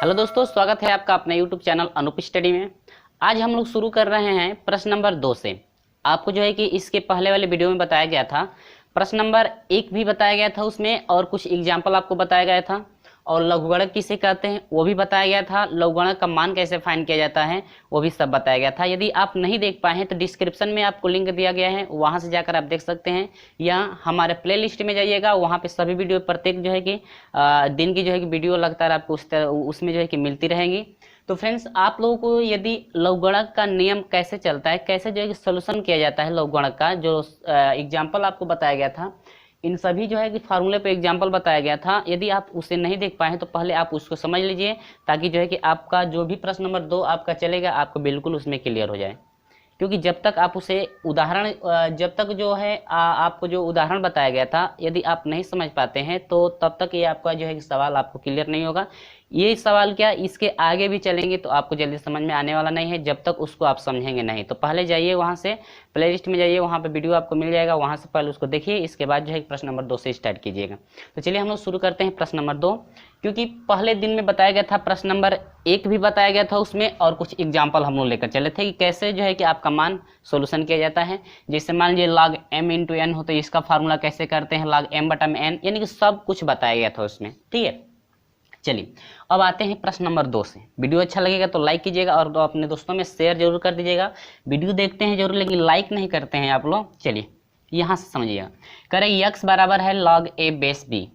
Hello दोस्तों, स्वागत है आपका अपने यूट्यूब चैनल अनूप स्टडी में। आज हम लोग शुरू कर रहे हैं प्रश्न नंबर 2 से। आपको जो है कि इसके पहले वाले वीडियो में बताया गया था, प्रश्न नंबर 1 भी बताया गया था उसमें, और कुछ एग्जाम्पल आपको बताया गया था, और लघुगणक किसे कहते हैं वो भी बताया गया था, लघुगणक का मान कैसे फाइंड किया जाता है वो भी सब बताया गया था। यदि आप नहीं देख पाए हैं तो डिस्क्रिप्शन में आपको लिंक दिया गया है, वहां से जाकर आप देख सकते हैं, या हमारे प्ले लिस्ट में जाइएगा, वहां पे सभी वीडियो प्रत्येक जो है कि दिन की जो है कि वीडियो लगातार आपको उसमें जो है कि मिलती रहेंगी। तो फ्रेंड्स, आप लोगों को यदि लघुगणक का नियम कैसे चलता है, कैसे जो है कि सोल्यूशन किया जाता है लघुगणक का, जो एग्जाम्पल आपको बताया गया था, इन सभी जो है कि फार्मूले पे एग्जाम्पल बताया गया था। यदि आप उसे नहीं देख पाए हैं तो पहले आप उसको समझ लीजिए, ताकि जो है कि आपका जो भी प्रश्न नंबर 2 आपका चलेगा आपको बिल्कुल उसमें क्लियर हो जाए। क्योंकि जब तक आप उसे उदाहरण जब तक जो है आपको जो उदाहरण बताया गया था, यदि आप नहीं समझ पाते हैं तो तब तक ये आपका जो है कि सवाल आपको क्लियर नहीं होगा। ये सवाल क्या, इसके आगे भी चलेंगे तो आपको जल्दी समझ में आने वाला नहीं है जब तक उसको आप समझेंगे नहीं। तो पहले जाइए वहाँ से प्ले लिस्ट में जाइए, वहाँ पे वीडियो आपको मिल जाएगा, वहाँ से पहले उसको देखिए, इसके बाद जो है प्रश्न नंबर 2 से स्टार्ट कीजिएगा। तो चलिए हम लोग शुरू करते हैं प्रश्न नंबर 2। क्योंकि पहले दिन में बताया गया था, प्रश्न नंबर 1 भी बताया गया था उसमें, और कुछ एग्जाम्पल हम लोग लेकर चले थे कि कैसे जो है कि आपका मान सोल्यूशन किया जाता है। जैसे मान लीजिए log m इंटू एन हो तो इसका फार्मूला कैसे करते हैं, log m बटा में n, यानी कि सब कुछ बताया गया था उसमें। ठीक है, चलिए अब आते हैं प्रश्न नंबर 2 से। वीडियो अच्छा लगेगा तो लाइक कीजिएगा और अपने दोस्तों में शेयर जरूर कर दीजिएगा। वीडियो देखते हैं जरूर लेकिन लाइक नहीं करते हैं आप लोग। चलिए यहाँ से समझिएगा, करें x बराबर है log a बेस b,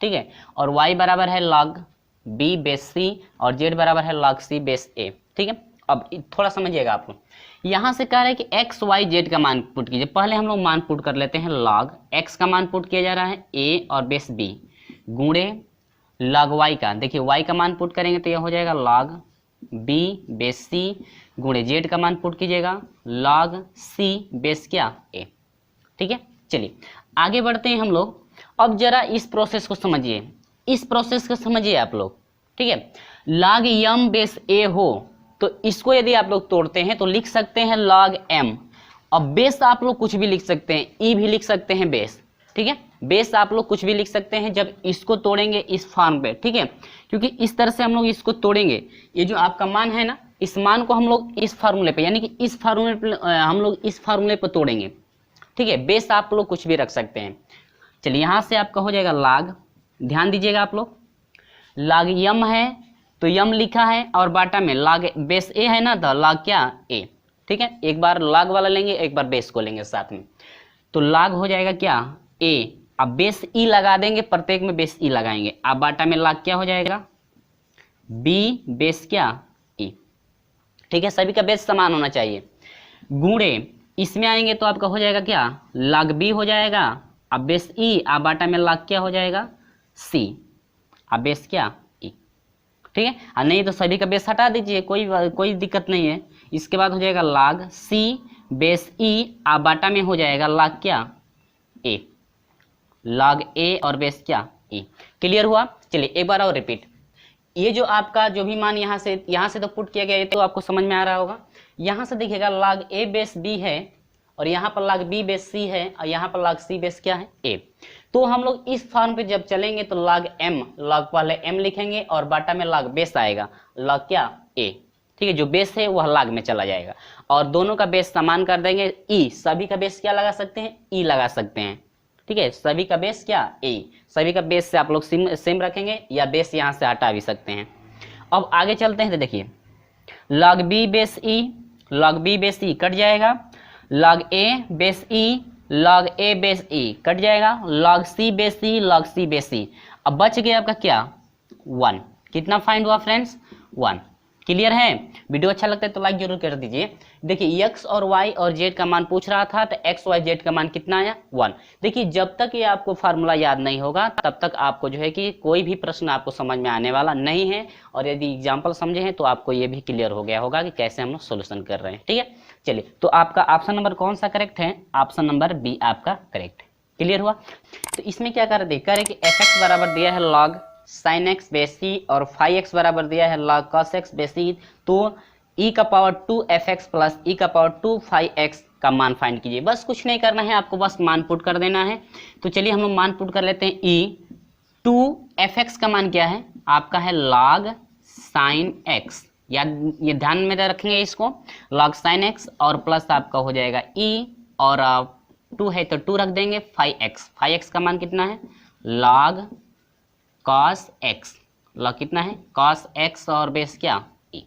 ठीक है, और y बराबर है log b बेस c, और z बराबर है log c बेस a। ठीक है, अब थोड़ा समझिएगा आप लोग। यहाँ से कह रहे हैं कि x y z का मान पुट कीजिए। पहले हम लोग मान पुट कर लेते हैं। log x का मान पुट किया जा रहा है a और बेस b, गुणे log y का, देखिए y का मान पुट करेंगे तो यह हो जाएगा log b बेस c, गुणे z का मान पुट कीजिएगा log c बेस क्या a। ठीक है, चलिए आगे बढ़ते हैं हम लोग। अब जरा इस प्रोसेस को समझिए, इस प्रोसेस को समझिए आप लोग। ठीक है, log m बेस a हो तो इसको यदि आप लोग तोड़ते हैं तो लिख सकते हैं log m। अब बेस आप लोग कुछ भी लिख सकते हैं, e भी लिख सकते हैं बेस। ठीक है, बेस आप लोग कुछ भी लिख सकते हैं जब इसको तोड़ेंगे इस फॉर्म पे। ठीक है, क्योंकि इस तरह से हम लोग इसको तोड़ेंगे, ये जो आपका मान है ना, इस मान को हम लोग इस फार्मूले पे, यानी कि इस फार्मूले पे हम लोग इस फार्मूले पे तोड़ेंगे। ठीक है, बेस आप लोग कुछ भी रख सकते हैं। चलिए यहाँ से आपका हो जाएगा log, ध्यान दीजिएगा आप लोग, log m है तो m लिखा है, और बाटा में log बेस a है ना, तो log क्या a। ठीक है, एक बार log वाला लेंगे, एक बार बेस को लेंगे साथ में, तो log हो जाएगा क्या a। अब बेस e लगा देंगे, प्रत्येक में बेस e लगाएंगे, अब बाटा में log क्या हो जाएगा b बेस क्या e। ठीक है, सभी का बेस समान होना चाहिए, गुणे इसमें आएंगे तो आपका हो जाएगा क्या log b हो जाएगा, अब बेस e, अब बाटा में log क्या हो जाएगा c, अब बेस क्या e। ठीक है, और नहीं तो सभी का बेस हटा दीजिए, कोई दिक्कत नहीं है। इसके बाद हो जाएगा log c बेस e, अब बाटा में हो जाएगा log क्या a, log a और बेस क्या e। क्लियर हुआ? चलिए एक बार और रिपीट। ये जो आपका जो भी मान यहाँ से तो पुट किया गया, ये तो आपको समझ में आ रहा होगा। यहाँ से देखिएगा log a बेस b है, और यहाँ पर log b बेस c है, और यहाँ पर log c बेस क्या है a। तो हम लोग इस फॉर्म पे जब चलेंगे तो log m, log पहले m लिखेंगे और बाटा में log बेस आएगा, log क्या a। ठीक है, जो बेस है वह log में चला जाएगा, और दोनों का बेस समान कर देंगे e। सभी का बेस क्या लगा सकते हैं, e लगा सकते हैं। ठीक है, सभी का बेस क्या a, सभी का बेस से आप लोग सेम रखेंगे, या बेस यहाँ से हटा भी सकते हैं। अब आगे चलते हैं तो देखिए log b base e, log b base e cut जाएगा, log a base e, log a base e cut जाएगा, log c base e, log c base e। अब बच गया आपका क्या 1। कितना फाइंड हुआ फ्रेंड्स 1। क्लियर है? वीडियो अच्छा लगता है तो लाइक जरूर कर दीजिए। देखिए x और y और z का मान पूछ रहा था, तो x y z का मान कितना आया 1। देखिए जब तक ये आपको फार्मूला याद नहीं होगा तब तक आपको जो है कि कोई भी प्रश्न आपको समझ में आने वाला नहीं है, और यदि एग्जाम्पल समझे हैं तो आपको ये भी क्लियर हो गया होगा कि कैसे हम लोग सोल्यूशन कर रहे हैं। ठीक है, चलिए तो आपका ऑप्शन नंबर कौन सा करेक्ट है, ऑप्शन नंबर बी आपका करेक्ट है। क्लियर हुआ? तो इसमें क्या कर रहे हैं कि fx बराबर दिया है log sin x base c, और phi x बराबर दिया है log cos x base c, तो e का पावर 2 fx प्लस e का पावर 2 phi x का मान फाइंड कीजिए। बस कुछ नहीं करना है आपको, बस मान पुट कर देना है। तो चलिए हम लोग मान पुट कर लेते हैं। e 2 fx का मान क्या है आपका है log साइन एक्स, या ये ध्यान में रखेंगे इसको, लॉग साइन एक्स और प्लस आपका हो जाएगा ई, और 2 है तो 2 रख देंगे, 5x, 5x का मान कितना है, लॉग कॉस एक्स, लॉग कितना है कॉस एक्स और बेस क्या ई।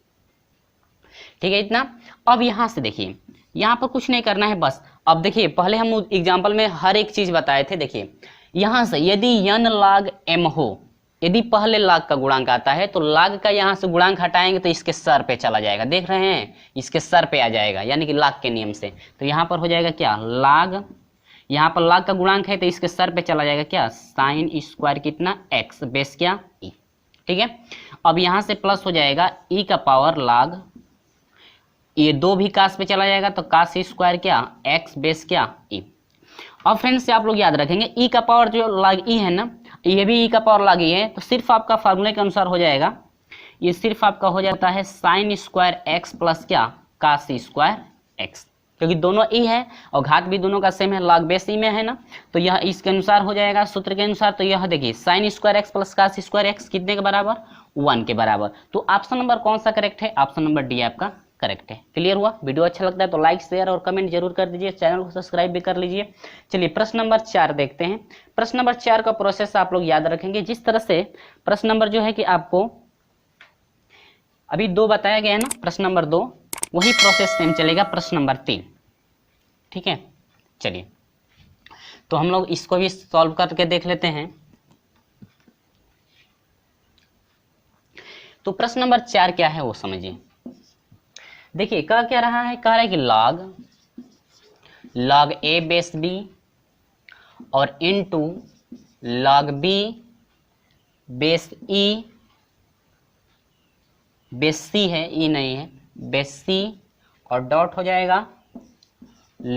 ठीक है इतना। अब यहाँ से देखिए, यहाँ पर कुछ नहीं करना है बस। अब देखिए पहले हम एग्जाम्पल में हर एक चीज बताए थे, देखिए यहाँ से यदि n log m हो, यदि पहले log का गुणांक आता है तो log का यहाँ से गुणांक हटाएंगे तो इसके सर पे चला जाएगा, देख रहे हैं, इसके सर पे आ जाएगा, यानी कि log के नियम से। तो यहाँ पर हो जाएगा क्या, log, यहाँ पर log का गुणांक है तो इसके सर पे चला जाएगा क्या, साइन स्क्वायर कितना x बेस क्या e। ठीक है, अब यहाँ से प्लस हो जाएगा e का पावर log, ये 2 भी कास पे चला जाएगा तो कास स्क्वायर क्या x बेस क्या e। अब फ्रेंड्स से आप लोग याद रखेंगे e का पावर जो log e है ना, ये भी e का पावर log e है, तो सिर्फ आपका फार्मूले के अनुसार हो जाएगा, ये सिर्फ आपका हो जाता है साइन स्क्वायर x प्लस क्या कास स्क्वायर x, क्योंकि दोनों e है और घात भी दोनों का सेम है, log बेस e में है ना, तो यह इसके अनुसार हो जाएगा सूत्र के अनुसार। तो यह देखिए sine square x plus cos square x कितने के बराबर, 1 के बराबर। तो ऑप्शन नंबर कौन सा करेक्ट है, ऑप्शन नंबर डी आपका करेक्ट है। क्लियर हुआ? वीडियो अच्छा लगता है तो लाइक शेयर और कमेंट जरूर कर दीजिए, चैनल को सब्सक्राइब भी कर लीजिए। चलिए प्रश्न नंबर 4 देखते हैं। प्रश्न नंबर 4 का प्रोसेस आप लोग याद रखेंगे, जिस तरह से प्रश्न नंबर जो है कि आपको अभी 2 बताया गया है ना, प्रश्न नंबर 2, वही प्रोसेस सेम चलेगा प्रश्न नंबर 3। ठीक है, चलिए तो हम लोग इसको भी सॉल्व करके देख लेते हैं। तो प्रश्न नंबर 4 क्या है वो समझिए। देखिए कह क्या रहा है, कह रहा है कि log a बेस b और into log b base e, base c है, e नहीं है, बेस c और डॉट हो जाएगा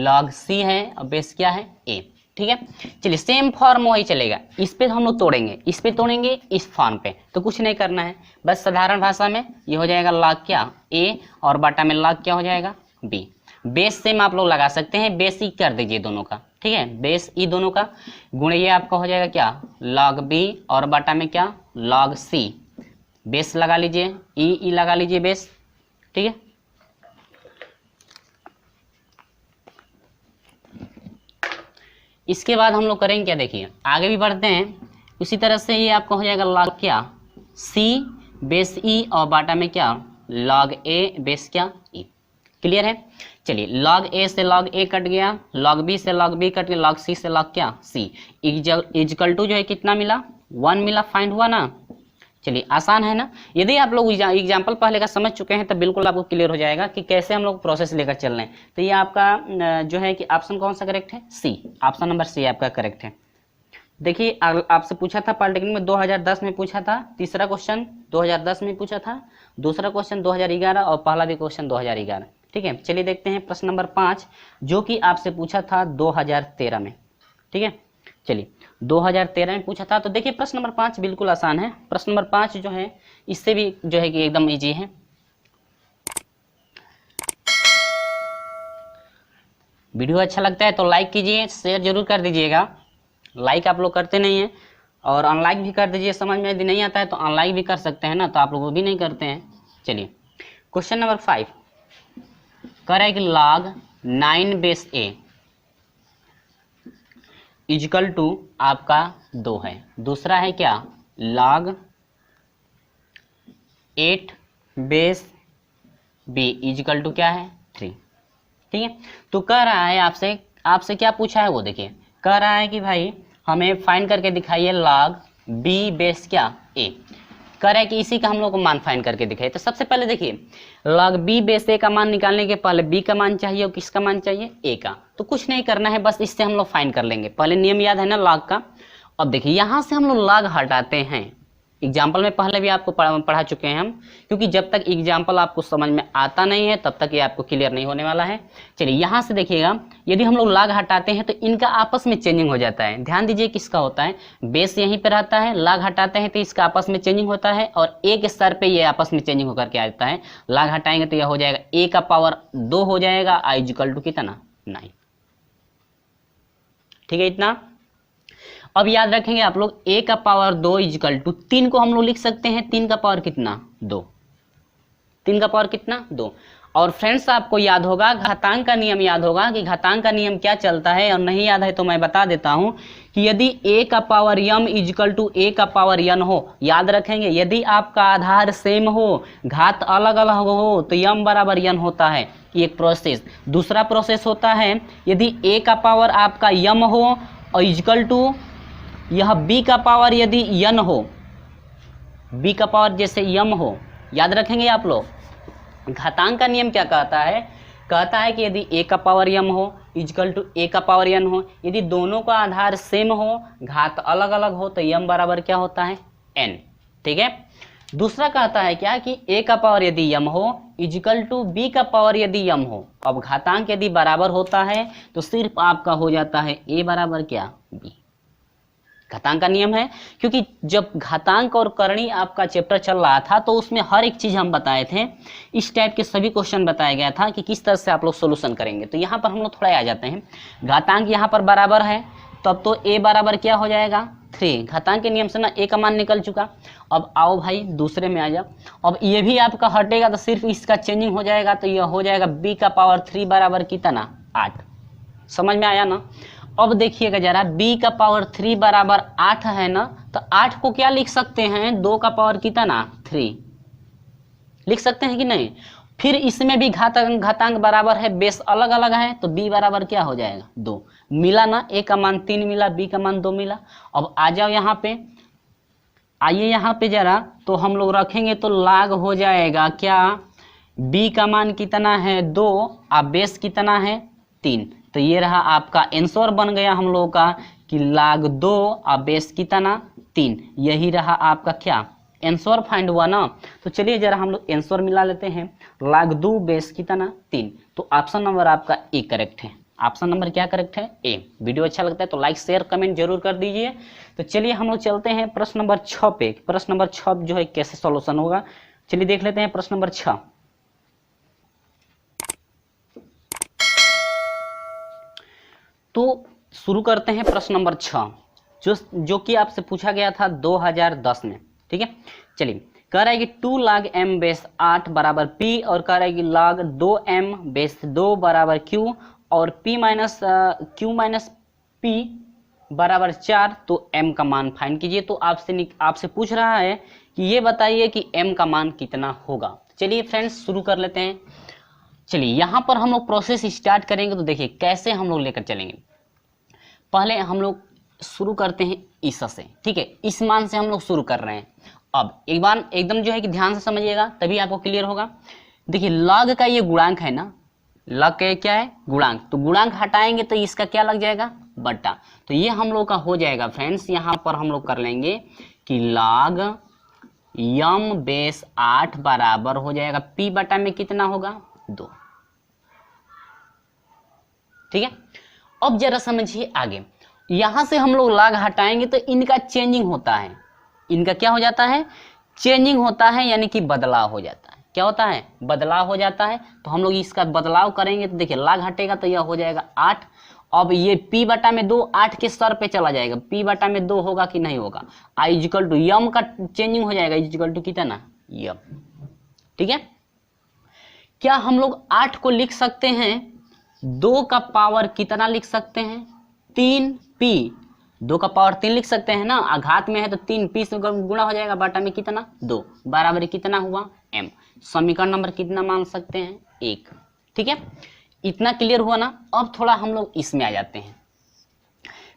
log c है और बेस क्या है a। ठीक है, चलिए सेम फॉर्म वही चलेगा, इस पे हम लोग तोड़ेंगे, इस पे तोड़ेंगे, इस फॉर्म पे, तो कुछ नहीं करना है, बस साधारण भाषा में ये हो जाएगा log क्या a और बाटा में log क्या हो जाएगा b। बेस सेम आप लोग लगा सकते हैं, बेस ई कर दीजिए दोनों का, ठीक है, बेस ई दोनों का गुण ये आपका हो जाएगा क्या log b और बाटा में क्या log c, बेस लगा लीजिए, ई लगा लीजिए बेस। ठीक है, इसके बाद हम लोग करेंगे क्या, देखिए आगे भी बढ़ते हैं, उसी तरह से ये आपका हो जाएगा log क्या c बेस e और बाटा में क्या log a बेस क्या e। क्लियर है? चलिए log a से log a कट गया, log b से log b कट गया, log c से log क्या c, इक्वल टू जो है कितना मिला 1 मिला, फाइंड हुआ ना। चलिए आसान है ना, यदि आप लोग एग्जाम्पल पहले का समझ चुके हैं तो बिल्कुल आपको क्लियर हो जाएगा कि कैसे हम लोग प्रोसेस लेकर चल रहे हैं। तो ये आपका जो है कि ऑप्शन कौन सा करेक्ट है, सी, ऑप्शन नंबर सी आपका करेक्ट है। देखिए आपसे पूछा था पॉलिटेक्निक में 2010 में पूछा था, तीसरा क्वेश्चन 2010 में पूछा था, दूसरा क्वेश्चन 2011 और पहला भी क्वेश्चन 2011। ठीक है, चलिए देखते हैं प्रश्न नंबर 5 जो कि आपसे पूछा था 2013 में। ठीक है, चलिए 2013 में पूछा था, तो देखिए प्रश्न नंबर 5 बिल्कुल आसान है। प्रश्न नंबर 5 जो है इससे भी जो है कि एकदम इजी है। वीडियो अच्छा लगता है तो लाइक कीजिए, शेयर जरूर कर दीजिएगा, लाइक आप लोग करते नहीं हैं, और अनलाइक भी कर दीजिए, समझ में यदि नहीं आता है तो अनलाइक भी कर सकते हैं ना, तो आप लोग वो भी नहीं करते हैं। चलिए क्वेश्चन नंबर 5 कह रहा है कि log 9 base a equal to आपका 2 है, दूसरा है क्या log 8 base b equal to क्या है 3। ठीक है, तो कह रहा है आपसे क्या पूछा है वो देखिए, कह रहा है कि भाई हमें फाइंड करके दिखाइए log b बेस क्या a, कह रहा है कि इसी का हम लोग को मान फाइंड करके दिखाइए। तो सबसे पहले देखिए log b बेस a का मान निकालने के पहले b का मान चाहिए और किसका मान चाहिए a का, तो कुछ नहीं करना है, बस इससे हम लोग फाइंड कर लेंगे। पहले नियम याद है ना log का। अब देखिए यहाँ से हम लोग log हटाते हैं, एग्जाम्पल में पहले भी आपको पढ़ा चुके हैं हम, क्योंकि जब तक एग्जाम्पल आपको समझ में आता नहीं है तब तक ये आपको क्लियर नहीं होने वाला है। चलिए यहाँ से देखिएगा, यदि हम लोग log हटाते हैं तो इनका आपस में चेंजिंग हो जाता है। ध्यान दीजिए किसका होता है, बेस यहीं पे रहता है, log हटाते हैं तो इसका आपस में चेंजिंग होता है और a के स्तर पे ये आपस में चेंजिंग होकर के आ जाता है। log हटाएंगे तो यह हो जाएगा a का पावर 2 हो जाएगा, i इक्वल टू कितना 9। ठीक है इतना। अब याद रखेंगे आप लोग a का पावर 2 इक्वल टू 3 को हम लोग लिख सकते हैं, 3 का पावर कितना 2, 3 का पावर कितना 2। और फ्रेंड्स आपको याद होगा घातांक का नियम याद होगा कि घातांक का नियम क्या चलता है, और नहीं याद है तो मैं बता देता हूं कि यदि a का power m equal to a का पावर n हो, याद रखेंगे यदि आपका आधार सेम हो घात अलग अलग हो तो m बराबर n होता है, एक प्रोसेस। दूसरा प्रोसेस होता है यदि a का पावर आपका m हो और इजिकल टू यह b का पावर यदि n हो, b का पावर जैसे m हो, याद रखेंगे आप लोग। घातांक का नियम क्या कहता है, कहता है कि यदि a का पावर m हो इजिकल टू a का पावर n हो, यदि दोनों का आधार सेम हो घात अलग अलग हो तो m बराबर क्या होता है n। ठीक है। दूसरा कहता है क्या कि a का पावर यदि m हो इजिकल टू b का पावर यदि m हो। अब घातांक यदि बराबर होता है तो सिर्फ आपका हो जाता है a बराबर क्या b। घातांक का नियम है, क्योंकि जब घातांक और करणी आपका चैप्टर चल रहा था तो उसमें हर एक चीज हम बताए थे, इस टाइप के सभी क्वेश्चन बताया गया था कि किस तरह से आप लोग सोल्यूशन करेंगे। तो यहाँ पर हम लोग थोड़ा आ जाते हैं, घातांक यहाँ पर बराबर है तब तो a बराबर क्या हो जाएगा 3। घातांक के नियम से ना a का मान निकल चुका। अब आओ भाई दूसरे में आ जाओ, अब ये भी आपका हटेगा तो सिर्फ इसका चेंजिंग हो जाएगा, तो यह हो जाएगा b का पावर 3 बराबर कितना 8। समझ में आया ना। अब देखिएगा जरा b का पावर 3 बराबर 8 है ना, तो 8 को क्या लिख सकते हैं 2 का पावर कितना 3 लिख सकते हैं कि नहीं। फिर इसमें भी घातांक बराबर है, बेस अलग अलग है तो b बराबर क्या हो जाएगा 2। मिला ना, a का मान 3 मिला, b का मान 2 मिला। अब आ जाओ यहाँ पे, आइए यहाँ पे जरा, तो हम लोग रखेंगे तो लाग हो जाएगा क्या, b का मान कितना है 2 और बेस कितना है 3। तो ये रहा आपका आंसर बन गया हम लोगों का कि लाग 2 और बेस कितना 3। यही रहा आपका क्या आंसर फाइंड हुआ ना। तो चलिए जरा हम लोग आंसर मिला लेते हैं, लाग 2 बेस कितना 3। तो ऑप्शन नंबर आपका ए करेक्ट है। ऑप्शन नंबर क्या करेक्ट है ए। वीडियो अच्छा लगता है तो लाइक शेयर कमेंट जरूर कर दीजिए। तो चलिए हम लोग चलते हैं प्रश्न नंबर 6 पे। प्रश्न नंबर 6 जो है कैसे सॉल्यूशन होगा, चलिए देख लेते हैं प्रश्न नंबर 6। तो शुरू करते हैं प्रश्न नंबर 6 जो कि आपसे पूछा गया था 2010 में। ठीक है, चलिए कह रहा है कि 2 log m बेस 8 बराबर p, और कह रहा है कि log 2m बेस 2 बराबर q, और p minus q minus p बराबर 4। तो m का मान फाइंड कीजिए। तो आपसे पूछ रहा है कि ये बताइए कि m का मान कितना होगा। चलिए फ्रेंड्स शुरू कर लेते हैं। चलिए यहाँ पर हम लोग प्रोसेस स्टार्ट करेंगे, तो देखिए कैसे हम लोग लेकर चलेंगे। पहले हम लोग शुरू करते हैं इस से। ठीक है, इस मान से हम लोग शुरू कर रहे हैं। अब एक बार एकदम जो है कि ध्यान से समझिएगा तभी आपको क्लियर होगा। देखिए लॉग का ये गुणांक है ना, लॉग का क्या है गुणांक, तो गुणांक हटाएंगे तो इसका क्या लग जाएगा बटा। तो ये हम लोग का हो जाएगा फ्रेंड्स, यहाँ पर हम लोग कर लेंगे कि लॉग m बेस 8 बराबर हो जाएगा p बटा में कितना होगा 2। ठीक है, अब जरा समझिए आगे, यहां से हम लोग लॉग हटाएंगे तो इनका चेंजिंग होता है, इनका क्या हो जाता है चेंजिंग होता है, यानी कि बदलाव हो जाता है। क्या होता है बदलाव हो जाता है। तो हम लोग इसका बदलाव करेंगे तो देखिए लॉग हटेगा तो यह हो जाएगा 8। अब ये p बटा में 2 8 के सर पे चला जाएगा, p बटा में 2 होगा कि नहीं होगा, आई इजिकल टू यम का चेंजिंग हो जाएगा इजिकल टू कितना यम। ठीक है, क्या हम लोग 8 को लिख सकते हैं 2 का पावर कितना लिख सकते हैं 3p, 2 का पावर 3 लिख सकते हैं ना, आघात में है तो 3p से गुणा हो जाएगा बटा में कितना 2 बराबर कितना हुआ m। समीकरण नंबर कितना मान सकते हैं 1। ठीक है, इतना क्लियर हुआ ना। अब थोड़ा हम लोग इसमें आ जाते हैं।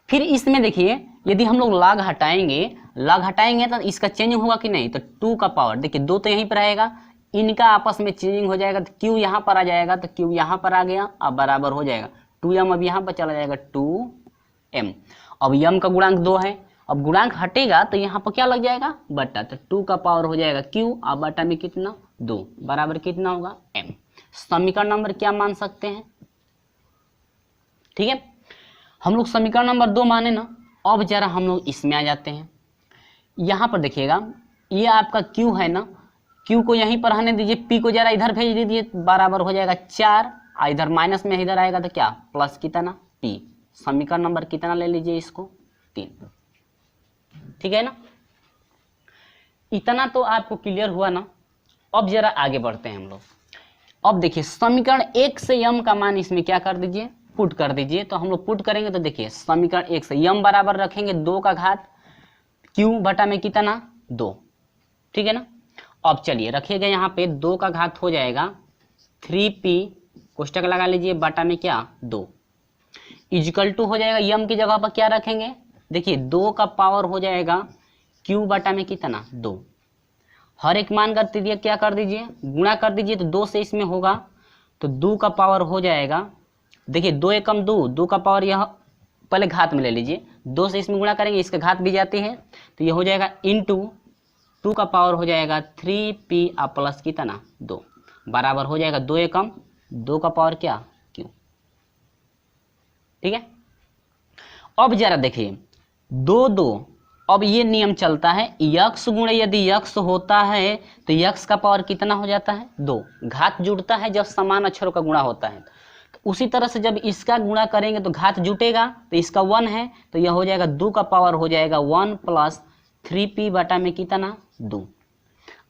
फिर इसमें देखिए यदि हम लोग लॉग हटाएंगे तो इसका चेंजिंग होगा कि नहीं, तो 2 का पावर देखिए 2 तो यहीं पर रहेगा, इनका आपस में चेंजिंग हो जाएगा तो q यहाँ पर आ जाएगा, तो q यहाँ पर आ गया, अब बराबर हो जाएगा 2m, अब यहाँ पर चला जाएगा 2m। अब m का गुणांक 2 है, अब गुणांक हटेगा तो यहाँ पर क्या लग जाएगा बटा, तो 2 का पावर हो जाएगा q, अब बटा में कितना 2 बराबर कितना होगा m। समीकरण नंबर क्या मान सकते हैं। ठीक है, हम लोग समीकरण नंबर 2 माने ना। अब जरा हम लोग इसमें आ जाते हैं। यहाँ पर देखिएगा ये आपका q है ना, q को यहीं पर रहने दीजिए, p को जरा इधर भेज दीजिए, बराबर हो जाएगा 4, इधर माइनस में इधर आएगा तो क्या प्लस कितना p। समीकरण नंबर कितना ले लीजिए इसको 3। ठीक है ना, इतना तो आपको क्लियर हुआ ना। अब जरा आगे बढ़ते हैं हम लोग। अब देखिए समीकरण 1 से यम का मान इसमें क्या कर दीजिए, पुट कर दीजिए। तो हम लोग पुट करेंगे तो देखिए समीकरण 1 से यम बराबर रखेंगे 2 का घात क्यू बटा में कितना 2, ठीक है ना। अब चलिए रखिएगा यहाँ पे 2 का घात हो जाएगा 3p कोष्टक लगा लीजिए बटा में क्या 2 इजकल टू हो जाएगा यम की जगह पर क्या रखेंगे, देखिए 2 का पावर हो जाएगा क्यू बटा में कितना 2, हर एक मान कर दीजिए क्या कर दीजिए गुणा कर दीजिए। तो 2 से इसमें होगा तो 2 का पावर हो जाएगा, देखिए 2 एकम 2, 2 का पावर यह पहले घात में ले लीजिए, 2 से इसमें गुणा करेंगे इसका घात भी जाती है तो ये हो जाएगा इंटू 2 का पावर हो जाएगा 3p प्लस कितना 2 बराबर हो जाएगा 2 एकम 2 का पावर क्या क्यू, ठीक है। अब जरा देखिए 2 2, अब ये नियम चलता है यक्स गुणे यदि यक्स होता है तो यक्स का पावर कितना हो जाता है 2, घात जुड़ता है जब समान अक्षरों का गुणा होता है। तो उसी तरह से जब इसका गुणा करेंगे तो घात जुटेगा, तो इसका 1 है तो यह हो जाएगा 2 का पावर हो जाएगा 1 प्लस 3p बटा में कितना 2,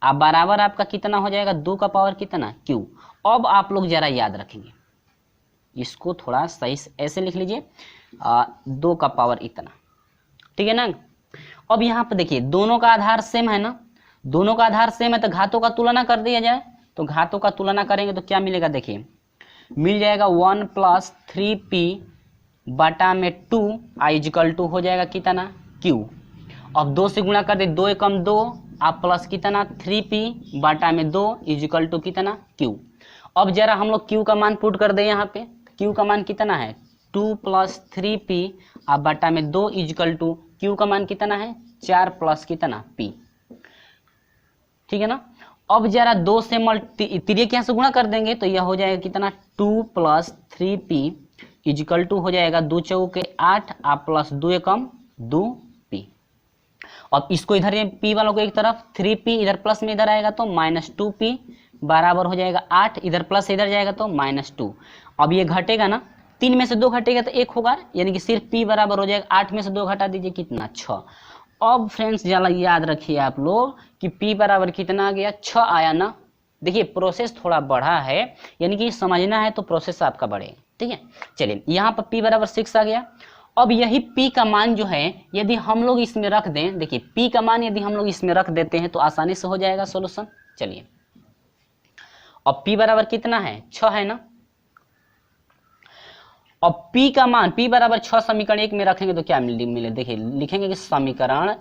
अब बराबर आपका कितना हो जाएगा 2 का पावर कितना q। अब आप लोग जरा याद रखेंगे इसको थोड़ा सही से ऐसे लिख लीजिए 2 का पावर इतना, ठीक है ना। अब यहाँ पर देखिए दोनों का आधार सेम है ना, दोनों का आधार सेम है तो घातों का तुलना कर दिया जाए। तो घातों का तुलना करेंगे तो क्या मिलेगा, देखिए मिल जाएगा 1 प्लस 3p बटा में 2 इजकल टू हो जाएगा कितना q। अब 2 से गुणा कर दे 2 एकम 2 आप प्लस कितना 3p बटा में 2 इजकल टू कितना q। अब जरा हम लोग q का मान पुट कर दे यहाँ पे, q का मान कितना है 2 प्लस 3p आप बटा में 2 इजकल टू q का मान कितना है 4 प्लस कितना p, ठीक है ना। अब जरा 2 से तिर्यक यहाँ से गुणा कर देंगे तो यह हो जाएगा कितना 2 प्लस 3p इजकल टू हो जाएगा 2 चौके 8 आप प्लस 2 एकम 2p। अब इसको इधर p वालों को एक तरफ 3p इधर प्लस में इधर आएगा तो माइनस 2p बराबर हो जाएगा 8, इधर प्लस इधर जाएगा तो माइनस 2। अब ये घटेगा ना, 3 में से 2 घटेगा तो 1 होगा, यानी कि सिर्फ p बराबर हो जाएगा 8 में से 2 घटा दीजिए कितना 6। अब फ्रेंड्स जरा याद रखिए आप लोग कि p बराबर कितना आ गया 6 आया ना। देखिए प्रोसेस थोड़ा बढ़ा है, यानी कि समझना है तो प्रोसेस आपका बढ़ेगा, ठीक है। चलिए यहाँ पर p बराबर 6 आ गया। अब यही p का मान जो है यदि हम लोग इसमें रख दें, देखिए p का मान यदि हम लोग इसमें रख देते हैं तो आसानी से हो जाएगा सोल्यूशन। चलिए अब p बराबर कितना है 6 है ना। अब p का मान p बराबर 6 समीकरण 1 में रखेंगे तो क्या मिले, देखिए लिखेंगे कि समीकरण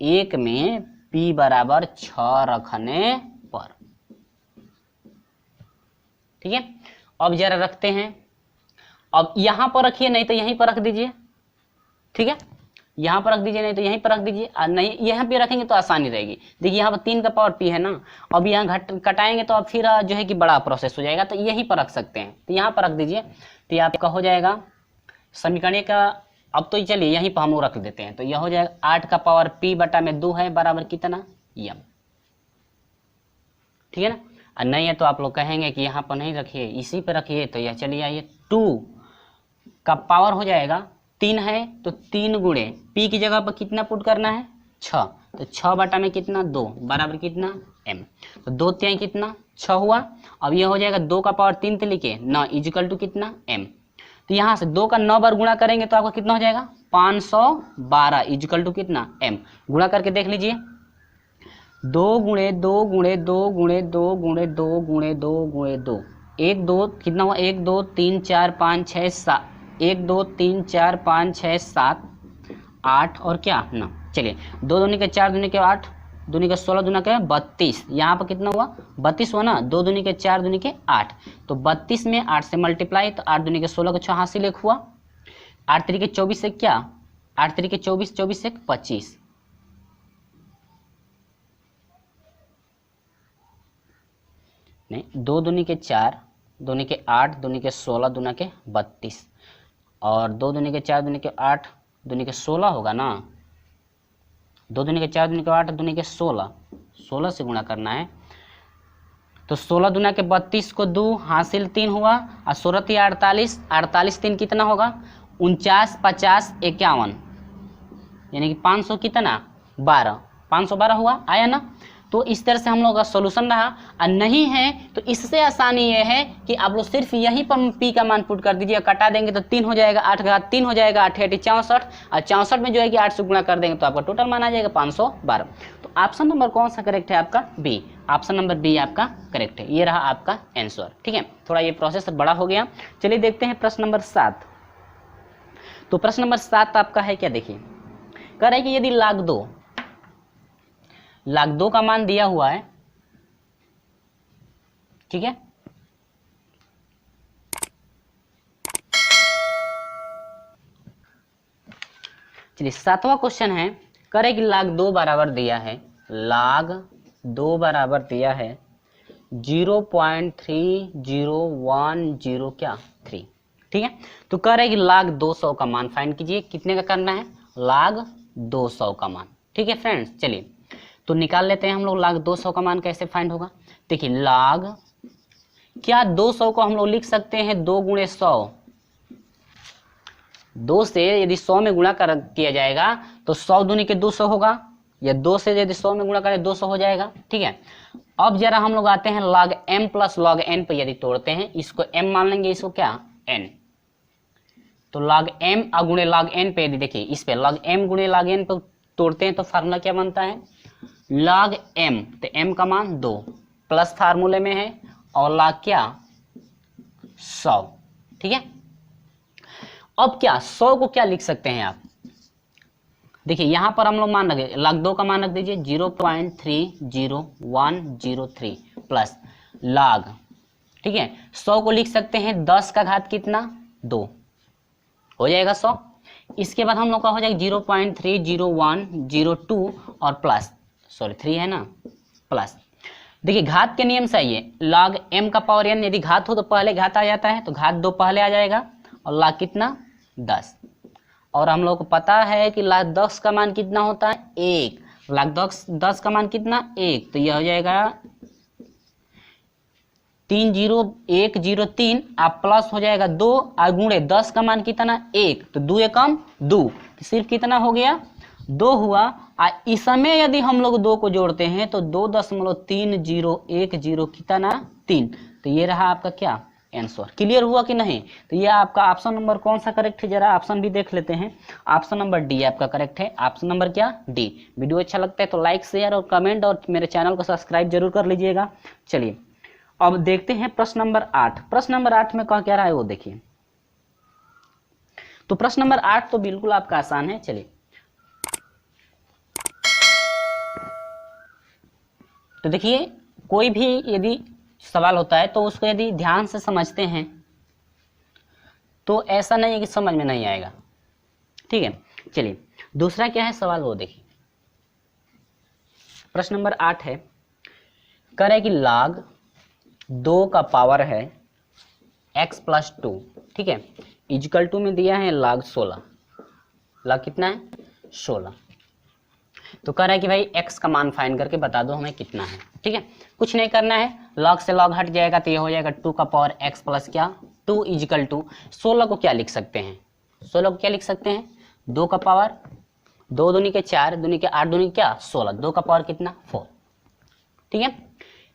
1 में p बराबर 6 रखने पर, ठीक है। अब जरा रखते हैं, अब यहां पर रखिए नहीं तो यहीं पर रख दीजिए, ठीक है। यहाँ पर रख दीजिए नहीं तो यहीं पर रख दीजिए, नहीं यहाँ पे रखेंगे तो आसानी रहेगी। देखिए यहाँ पर 3 का पावर p है ना, अब यहाँ कटाएंगे तो अब फिर जो है कि बड़ा प्रोसेस हो जाएगा, तो यहीं पर रख सकते हैं तो यहाँ पर रख दीजिए। तो यहाँ आपका हो जाएगा समीकरण का, अब तो चलिए यहीं पर हम लोग रख देते हैं तो यह हो जाएगा 8 का पावर p बटा में 2 है बराबर कितना m, ठीक है ना। और नहीं है तो आप लोग कहेंगे कि यहाँ पर नहीं रखिए इसी पर रखिए, तो यह चलिए आइए 2 का पावर हो जाएगा 3 है तो 3 गुणे p की जगह पर कितना पुट करना है 6, तो 6 बटा में कितना 2 बराबर कितना m, तो 2 3 कितना 6 हुआ। अब यह हो जाएगा 2 का पावर 3 से लिखे 9 इजकल टू कितना m, तो यहाँ से 2 का 9 बार गुणा करेंगे तो आपका कितना हो जाएगा 512 इजकल टू कितना m। गुणा करके देख लीजिए 2 गुणे 2 गुणे 2 गुणे 2 गुणे 2 गुणे 2 गुणे 2 1 2 कितना हुआ 1 2 3 4 5 6 7 1 2 3 4 5 6 7 8 और क्या 9। चलिए 2 दूनी के 4 दूनी के 8 दूनी के 16 दूनी के 32, यहाँ पर कितना हुआ 32 हुआ ना, 2 दूनी के 4 दूनी के 8, तो 32 में 8 से मल्टीप्लाई तो 8 दूनी के 16 को 6 हासिल 1 हुआ, 8 तरीके 24 से क्या 8 तरीके 24 24 से 25, नहीं 2 दूनी के 4 दूनी के 8 दूनी के 16 दूना के 32 और 2 दूनी के 4 दूनी के 8 दूनी के 16 होगा ना, 2 दूनी के 4 दूनी के 8 दूनी के 16 से गुणा करना है, तो 16 दूना के 32 को 2 हासिल 3 हुआ और 16 3 48, 48 3 कितना होगा 49 50 51, यानी कि 500 कितना 12, 512 हुआ आया ना। तो इस तरह से हम लोग का सोल्यूशन रहा। और नहीं है तो इससे आसानी ये है कि आप लोग सिर्फ यहीं पर पी का मान पुट कर दीजिए, कटा देंगे तो 3 हो जाएगा, 8 घात 3 हो जाएगा, 8 8 64, और 64 में जो है कि 8 से गुणा कर देंगे तो आपका टोटल मान आ जाएगा 512। तो ऑप्शन नंबर कौन सा करेक्ट है आपका? बी। ऑप्शन नंबर बी आपका करेक्ट है। ये रहा आपका आंसर। ठीक है, थोड़ा ये प्रोसेस बड़ा हो गया। चलिए देखते हैं प्रश्न नंबर 7। तो प्रश्न नंबर 7 आपका है क्या, देखिए कह रहा है कि यदि लाख दो का मान दिया हुआ है, ठीक है, चलिए 7वां क्वेश्चन है, कह रहे कि लाख 2 बराबर दिया है, लाख 2 बराबर दिया है 0.3010 क्या 3। ठीक है, तो कह रहे कि लाख 200 का मान फाइंड कीजिए। कितने का करना है? लाख 200 का मान। ठीक है फ्रेंड्स, चलिए तो निकाल लेते हैं हम लोग लाख 200 का मान कैसे फाइंड होगा। देखिए लाख क्या 200 को हम लोग लिख सकते हैं 2 गुणे 100। 2 से यदि 100 में गुणा किया जाएगा तो 100 दूनी के 200 होगा, या 2 से यदि 100 में गुणा करें 200 हो जाएगा। ठीक है, अब जरा हम लोग आते हैं log m plus log n पे, यदि तोड़ते हैं इसको m मान लेंगे, इसको क्या n, तो log m गुणे log n पे यदि देखिए इस पे log m गुणे log n पे तोड़ते हैं तो फार्मूला क्या बनता है? log m, तो m का मान 2 प्लस फार्मूले में है और log क्या 100। ठीक है, अब क्या 100 को क्या लिख सकते हैं आप? देखिए यहां पर हम लोग मान रखे लाख 2 का मान रख दीजिए 0.30103 प्लस लाख, ठीक है 100 को लिख सकते हैं 10 का घात कितना 2 हो जाएगा 100। इसके बाद हम लोग का हो जाएगा 0.30102 और प्लस 3 है ना प्लस। देखिए घात के नियम से आइए, log m का पावर n यदि घात हो तो पहले घात आ जाता है, तो घात 2 पहले आ जाएगा और log कितना 10। और हम लोग को पता है कि लाख 10 का मान कितना होता है 1, लाख 10 का मान कितना 1, तो यह हो जाएगा 30103 आप प्लस हो जाएगा 2 और गुणे 10 का मान कितना 1, तो 2 एकम 2, तो सिर्फ कितना हो गया 2 हुआ। और इसमें यदि हम लोग 2 को जोड़ते हैं तो 2.3010 कितना 3, तो ये रहा आपका क्या आंसर। क्लियर हुआ कि नहीं? तो ये आपका ऑप्शन नंबर कौन सा करेक्ट है, जरा ऑप्शन भी देख लेते हैं। ऑप्शन नंबर डी आपका करेक्ट है। ऑप्शन नंबर क्या डी। वीडियो अच्छा लगता है तो लाइक शेयर और कमेंट और मेरे चैनल को सब्सक्राइब जरूर कर लीजिएगा। चलिए अब देखते हैं प्रश्न नंबर 8। प्रश्न नंबर 8 में क्या रहा है वो देखिए। तो प्रश्न नंबर 8 तो बिल्कुल आपका आसान है। चलिए तो देखिए कोई भी यदि सवाल होता है तो उसको यदि ध्यान से समझते हैं तो ऐसा नहीं है कि समझ में नहीं आएगा। ठीक है, चलिए दूसरा क्या है सवाल वो देखिए। प्रश्न नंबर 8 है, कह रहे कि log 2 का पावर है x प्लस 2, ठीक है, इक्वल टू में दिया है log 16। log कितना है 16। तो कह रहा है कि भाई x का मान फाइंड करके बता दो हमें कितना है। ठीक है, कुछ नहीं करना है, log से log हट जाएगा तो ये हो जाएगा 2 का पावर x प्लस क्या 2 इक्वल टू 16 को क्या लिख सकते हैं, 16 को क्या लिख सकते हैं 2 का पावर 2 दूनी के 4 दूनी के 8 दूनी क्या 16, 2 का पावर कितना 4। ठीक है,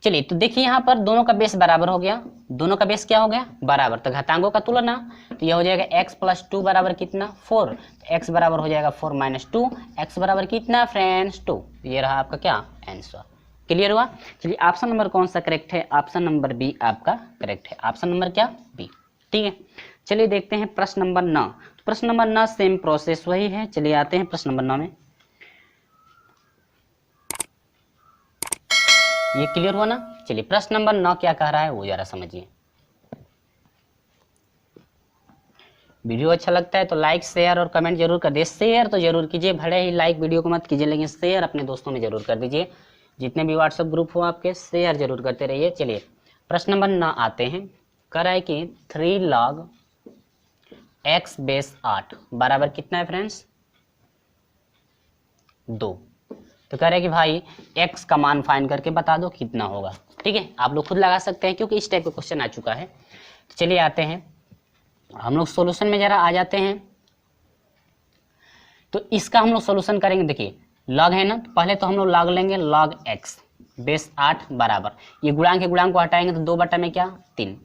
चलिए तो देखिए यहाँ पर दोनों का बेस बराबर हो गया, दोनों का बेस क्या हो गया बराबर, तो घातांकों का तुलना, तो यह हो जाएगा x प्लस 2 बराबर कितना 4, तो x बराबर हो जाएगा 4 माइनस 2, x बराबर कितना फ्रेंड्स 2। ये रहा आपका क्या आंसर। क्लियर हुआ? चलिए ऑप्शन नंबर कौन सा करेक्ट है, ऑप्शन नंबर बी आपका करेक्ट है। ऑप्शन नंबर क्या बी। ठीक है, चलिए देखते हैं प्रश्न नंबर 9। तो प्रश्न नंबर 9 सेम प्रोसेस वही है। चलिए आते हैं प्रश्न नंबर 9 में। ये क्लियर हुआ ना? चलिए प्रश्न नंबर 9 क्या कह रहा है वो जरा समझिए। वीडियो अच्छा लगता है तो लाइक शेयर और कमेंट जरूर कर दीजिए। शेयर तो जरूर कीजिए, भले ही लाइक वीडियो को मत कीजिए लेकिन शेयर अपने दोस्तों में जरूर कर दीजिए। जितने भी व्हाट्सएप ग्रुप हो आपके शेयर जरूर करते रहिए। चलिए प्रश्न नंबर 9 आते हैं। कह रहा है कि 3 log x बेस 8 बराबर कितना है फ्रेंड्स 2। तो कह रहे हैं कि भाई x का मान फाइंड करके बता दो कितना होगा। ठीक है, आप लोग खुद लगा सकते हैं क्योंकि इस टाइप का क्वेश्चन आ चुका है। तो चलिए आते हैं हम लोग सॉल्यूशन में जरा आ जाते हैं। तो इसका हम लोग सॉल्यूशन करेंगे। देखिए log है ना, तो पहले तो हम लोग log लेंगे log x बेस 8 बराबर, ये गुणांक है, गुणांक को हटाएंगे तो 2 बटा में क्या 3।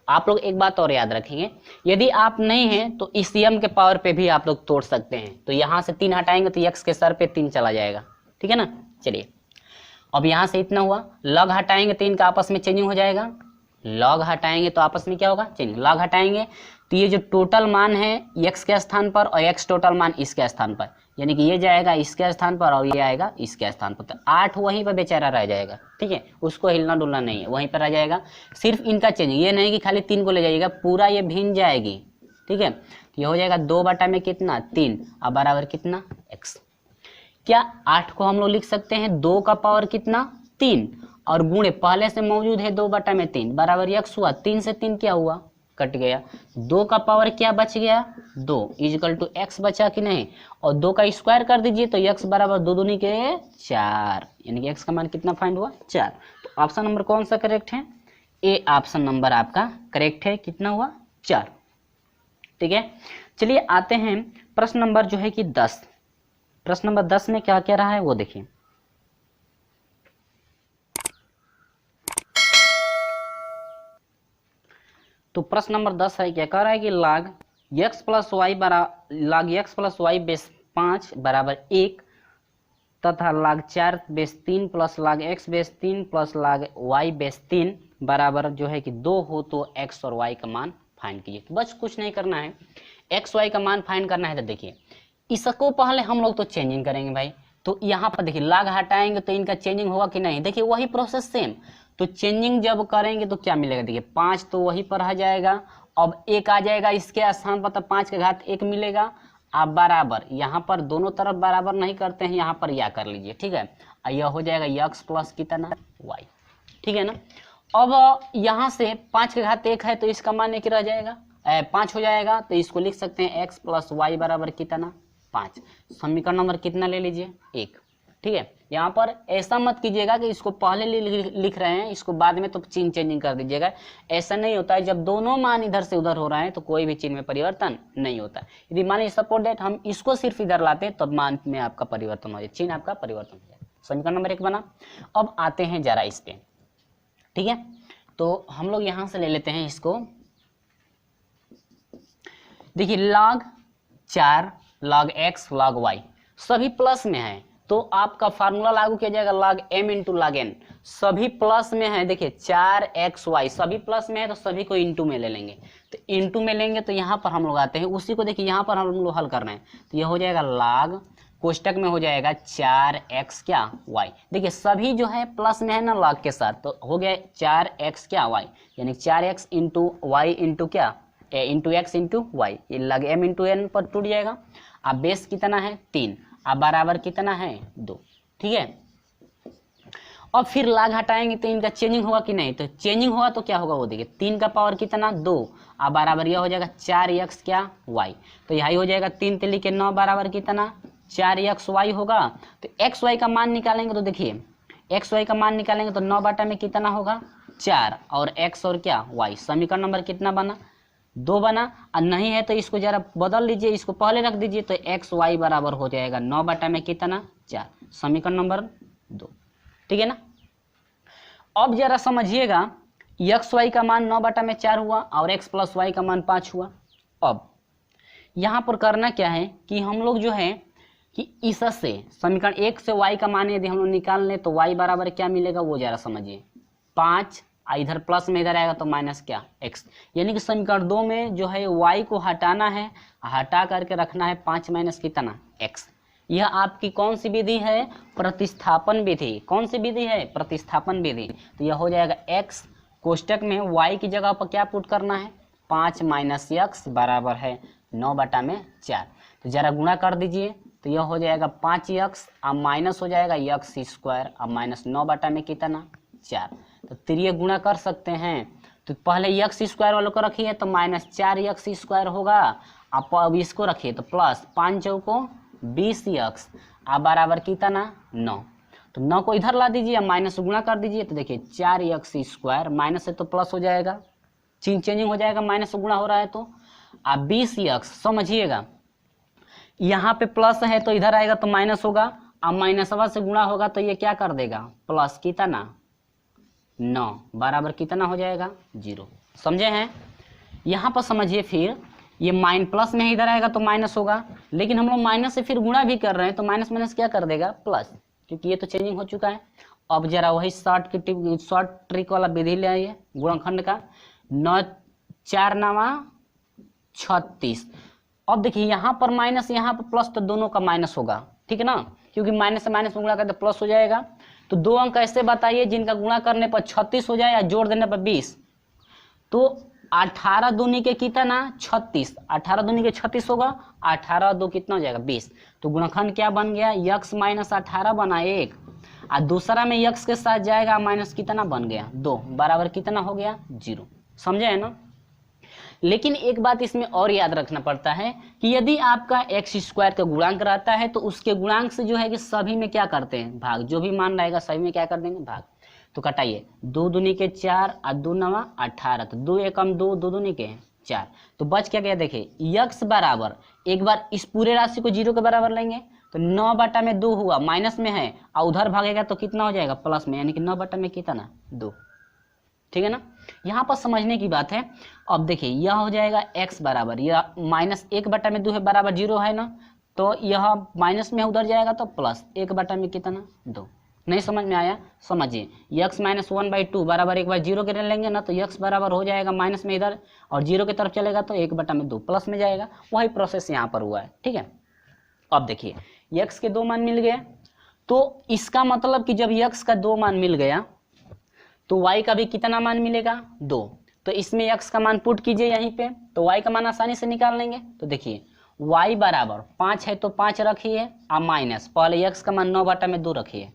आप लोग एक बात और याद रखेंगे, यदि आप नहीं हैं तो इस यम के पावर पे भी आप लोग तोड़ सकते हैं। तो यहाँ से 3 हटाएंगे तो x के सर पे 3 चला जाएगा, ठीक है ना। चलिए अब यहाँ से इतना हुआ, लॉग हटाएंगे तो इनका आपस में चेंजिंग हो जाएगा, लॉग हटाएंगे तो आपस में क्या होगा चेंजिंग, लॉग हटाएंगे तो ये जो टोटल मान है x के स्थान पर और x टोटल मान इसके स्थान पर, यानी कि ये जाएगा इसके स्थान पर और ये आएगा इसके स्थान पर, तो 8 वहीं पर बेचारा रह जाएगा, ठीक है, उसको हिलना डुलना नहीं है, वहीं पर रह जाएगा। सिर्फ इनका चेंजिंग, ये नहीं कि खाली 3 को ले जाइएगा, पूरा ये भिन्न जाएगी, ठीक है। तो ये हो जाएगा 2 बटा में कितना 3 अब बराबर कितना x। क्या 8 को हम लोग लिख सकते हैं 2 का पावर कितना 3 और गुणे पहले से मौजूद है 2 बटा में 3 बराबर x हुआ, 3 से 3 क्या हुआ कट गया, 2 का पावर क्या बच गया 2 इजकल टू x बचा कि नहीं, और 2 का स्क्वायर कर दीजिए तो x बराबर 2 दूनी के 4, यानी कि x का मान कितना फाइंड हुआ 4। तो ऑप्शन नंबर कौन सा करेक्ट है, ए ऑप्शन नंबर आपका करेक्ट है, कितना हुआ 4, ठीक है। चलिए आते हैं प्रश्न नंबर जो है कि 10। प्रश्न नंबर 10 में क्या क्या रहा है वो देखिए। तो प्रश्न नंबर 10 है, क्या कह रहा है कि log x plus y base 5 बराबर 1 तथा log 4 base 3 plus log x base 3 plus log y base 3 बराबर जो है कि 2 हो तो x और y का मान फाइंड कीजिए। तो बस कुछ नहीं करना है, x y का मान फाइंड करना है। तो देखिए इसको पहले हम लोग तो चेंजिंग करेंगे भाई, तो यहाँ पर देखिए log हटाएंगे तो इनका चेंजिंग होगा कि नहीं, देखिए वही प्रोसेस सेम। तो चेंजिंग जब करेंगे तो क्या मिलेगा, देखिए 5 तो वहीं पर आ जाएगा, अब 1 आ जाएगा इसके स्थान पर, तो 5 के घात 1 मिलेगा। आप बराबर यहाँ पर दोनों तरफ बराबर नहीं करते हैं, यहाँ पर या कर लीजिए, ठीक है। यह हो जाएगा x प्लस कितना y, ठीक है ना। अब यहाँ से 5 के घात 1 है तो इसका मान एक रह जाएगा 5 हो जाएगा, तो इसको लिख सकते हैं x प्लस वाई बराबर कितना 5। समीकरण नंबर कितना ले लीजिए 1, ठीक है। यहाँ पर ऐसा मत कीजिएगा कि इसको पहले लिख रहे हैं इसको बाद में तो चिन्ह चेंजिंग कर दीजिएगा, ऐसा नहीं होता है। जब दोनों मान इधर से उधर हो रहे हैं तो कोई भी चिन्ह में परिवर्तन नहीं होता। यदि मान लीजिए सपोज दैट हम इसको सिर्फ इधर लाते हैं तब मान में आपका परिवर्तन हो जाए, चिन्ह आपका परिवर्तन हो जाए। समीकरण नंबर 1 बना। अब आते हैं जरा इस पे, ठीक है। तो हम लोग यहाँ से ले लेते हैं इसको, देखिए log 4 log x log y सभी प्लस में है तो आपका फार्मूला लागू किया जाएगा log m into log n, सभी प्लस में है। देखिए 4xy सभी प्लस में है तो सभी को इंटू में ले लेंगे, तो इंटू में लेंगे तो यहाँ पर हम लोग आते हैं उसी को, देखिए यहाँ पर हम लोग हल कर रहे हैं तो यह हो जाएगा log कोष्टक में हो जाएगा 4x क्या y, देखिए सभी जो है प्लस में है ना log के साथ, तो हो गया 4x क्या y, यानी 4x इंटू वाई इंटू क्या इंटू एक्स इंटू वाई, ये log m इंटू n पर टूट जाएगा। अब बेस कितना है 3, अब बराबर कितना है 2, ठीक है। और फिर log हटाएंगे तो इनका चेंजिंग होगा कि नहीं, तो चेंजिंग होगा तो क्या होगा वो देखिए 3 का पावर कितना 2, अब बराबर यह हो जाएगा 4x क्या y, तो यही हो जाएगा 3 तिली के 9 बराबर कितना 4xy होगा। तो xy का मान निकालेंगे तो देखिए xy का मान निकालेंगे तो 9 बटा में कितना होगा 4 और x और क्या y, समीकरण नंबर कितना बना 2 बना। और नहीं है तो इसको जरा बदल लीजिए, इसको पहले रख दीजिए तो एक्स वाई बराबर हो जाएगा 9 बटा में कितना 4, समीकरण नंबर 2, ठीक है ना। अब जरा समझिएगा एक्स वाई का मान 9 बटा में 4 हुआ और एक्स प्लस वाई का मान 5 हुआ। अब यहाँ पर करना क्या है कि हम लोग जो है कि इससे समीकरण 1 से y का मान यदि हम लोग निकाल लें तो y बराबर क्या मिलेगा वो जरा समझिए 5, इधर प्लस में इधर आएगा तो माइनस क्या x, यानी कि समीकरण 2 में जो है y को हटाना है, हटा करके रखना है 5 माइनस कितना x। यह आपकी कौन सी विधि है प्रतिस्थापन विधि, कौन सी विधि है प्रतिस्थापन विधि। तो यह हो जाएगा x कोष्टक में y की जगह पर क्या पुट करना है 5 माइनस x बराबर है 9 बटा में 4, तो जरा गुणा कर दीजिए तो यह हो जाएगा 5x, अब माइनस हो जाएगा x स्क्वायर, अब माइनस 9 बटा में कितना 4, तो त्रिय गुणा कर सकते हैं। तो पहले x स्क्वायर वालों को रखिए तो माइनस 4x स्क्वायर होगा, अब इसको रखिए तो प्लस 5 चौको 20x, अब बराबर कितना 9, तो 9 को इधर ला दीजिए माइनस गुणा कर दीजिए तो देखिए 4x स्क्वायर माइनस से तो प्लस हो जाएगा, चेंजिंग हो जाएगा, माइनस गुणा हो रहा है तो अब 20x। समझिएगा यहाँ पे प्लस है तो इधर आएगा तो माइनस होगा अब माइनसवा से गुणा होगा तो ये क्या कर देगा, प्लस कितना 9 बराबर कितना हो जाएगा 0। समझे हैं। यहाँ पर समझिए फिर ये माइन प्लस में इधर आएगा तो माइनस होगा, लेकिन हम लोग माइनस से फिर गुणा भी कर रहे हैं तो माइनस माइनस क्या कर देगा प्लस, क्योंकि ये तो चेंजिंग हो चुका है। अब जरा वही शॉर्ट ट्रिक वाला विधि ले आइए गुणनखंड का। 9 4 9 36। अब देखिए यहाँ पर माइनस यहाँ पर प्लस तो दोनों का माइनस होगा, ठीक है ना, क्योंकि माइनस से माइनस में गुणा करते प्लस हो जाएगा। तो दो अंक ऐसे बताइए जिनका गुणा करने पर 36 हो जाए या जोड़ देने पर 20। तो 18 दूनी के कितना 36, 18 दूनी के 36 होगा, 18 दो कितना हो जाएगा 20। तो गुणनखंड क्या बन गया, यक्स माइनस 18 बना 1, और दूसरा में यक्स के साथ जाएगा माइनस कितना बन गया 2 बराबर कितना हो गया 0। समझे है ना। लेकिन एक बात इसमें और याद रखना पड़ता है कि यदि आपका एक्स स्क्वायर का गुणांक रहता है तो उसके गुणांक से जो है कि सभी में क्या करते हैं भाग, जो भी मान रहेगा सभी में क्या कर देंगे भाग। तो कटाइए 2 दूनी के 4 और 2 9 18, तो 2 एकम 2, 2 दूनी के 4, तो बच क्या गया देखिए यक्स बराबर, एक बार इस पूरे राशि को 0 के बराबर लेंगे तो 9 बटा में 2 हुआ, माइनस में है और उधर भागेगा तो कितना हो जाएगा प्लस में, यानी कि 9 बटा में कितना 2। ठीक है ना। यहाँ पर समझने की बात है। अब देखिए यह हो जाएगा x बराबर, यह माइनस 1 बटा में 2 है बराबर 0 है ना, तो यह माइनस में उधर जाएगा तो प्लस 1 बटा में कितना 2। नहीं समझ में आया, समझिए x माइनस 1/2 बराबर एक बार 0 के लेंगे ना तो x बराबर हो जाएगा माइनस में इधर, और 0 की तरफ चलेगा तो 1 बटा में 2 प्लस में जाएगा। वही प्रोसेस यहाँ पर हुआ है। ठीक है। अब देखिए x के 2 मान मिल गए, तो इसका मतलब कि जब x का 2 मान मिल गया तो y का भी कितना मान मिलेगा 2। तो इसमें x का मान पुट कीजिए यहीं पे, तो y का मान आसानी से निकाल लेंगे। तो देखिए y बराबर 5 है तो 5 रखिए, और माइनस पहले x का मान 9 बटा में 2 रखिए।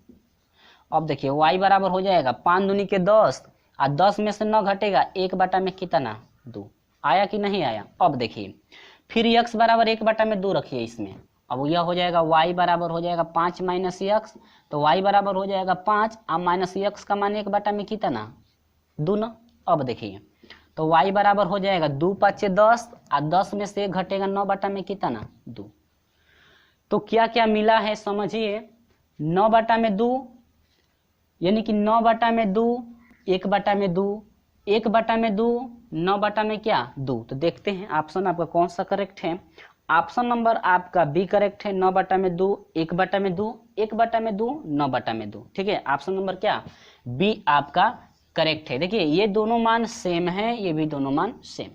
अब देखिए y बराबर हो जाएगा 5 दूनी के 10, और 10 में से 9 घटेगा 1 बटा में कितना 2। आया कि नहीं आया। अब देखिए फिर x बराबर 1 बटा में 2 रखिए इसमें। अब यह हो जाएगा y बराबर हो जाएगा 5 माइनस x, तो y बराबर हो जाएगा 5, अब माइनस x का मान 1 बटा में कितना 2 ना। अब देखिए तो y बराबर हो जाएगा 2 5 10, और 10 में से 1 घटेगा 9 बटा में कितना 2। तो क्या क्या मिला है समझिए, 9 बटा में 2 यानी कि 9 बटा में 2, 1 बटा में 2, 1 बटा में 2, 9 बटा में क्या 2। तो देखते हैं ऑप्शन आपका कौन सा करेक्ट है। ऑप्शन नंबर आपका बी करेक्ट है, 9 बटा में 2, 1 बटा में 2, 1 बटा में 2, 9 बटा में 2। ठीक है, ऑप्शन नंबर क्या बी आपका करेक्ट है। देखिए ये दोनों मान सेम है, ये भी दोनों मान सेम।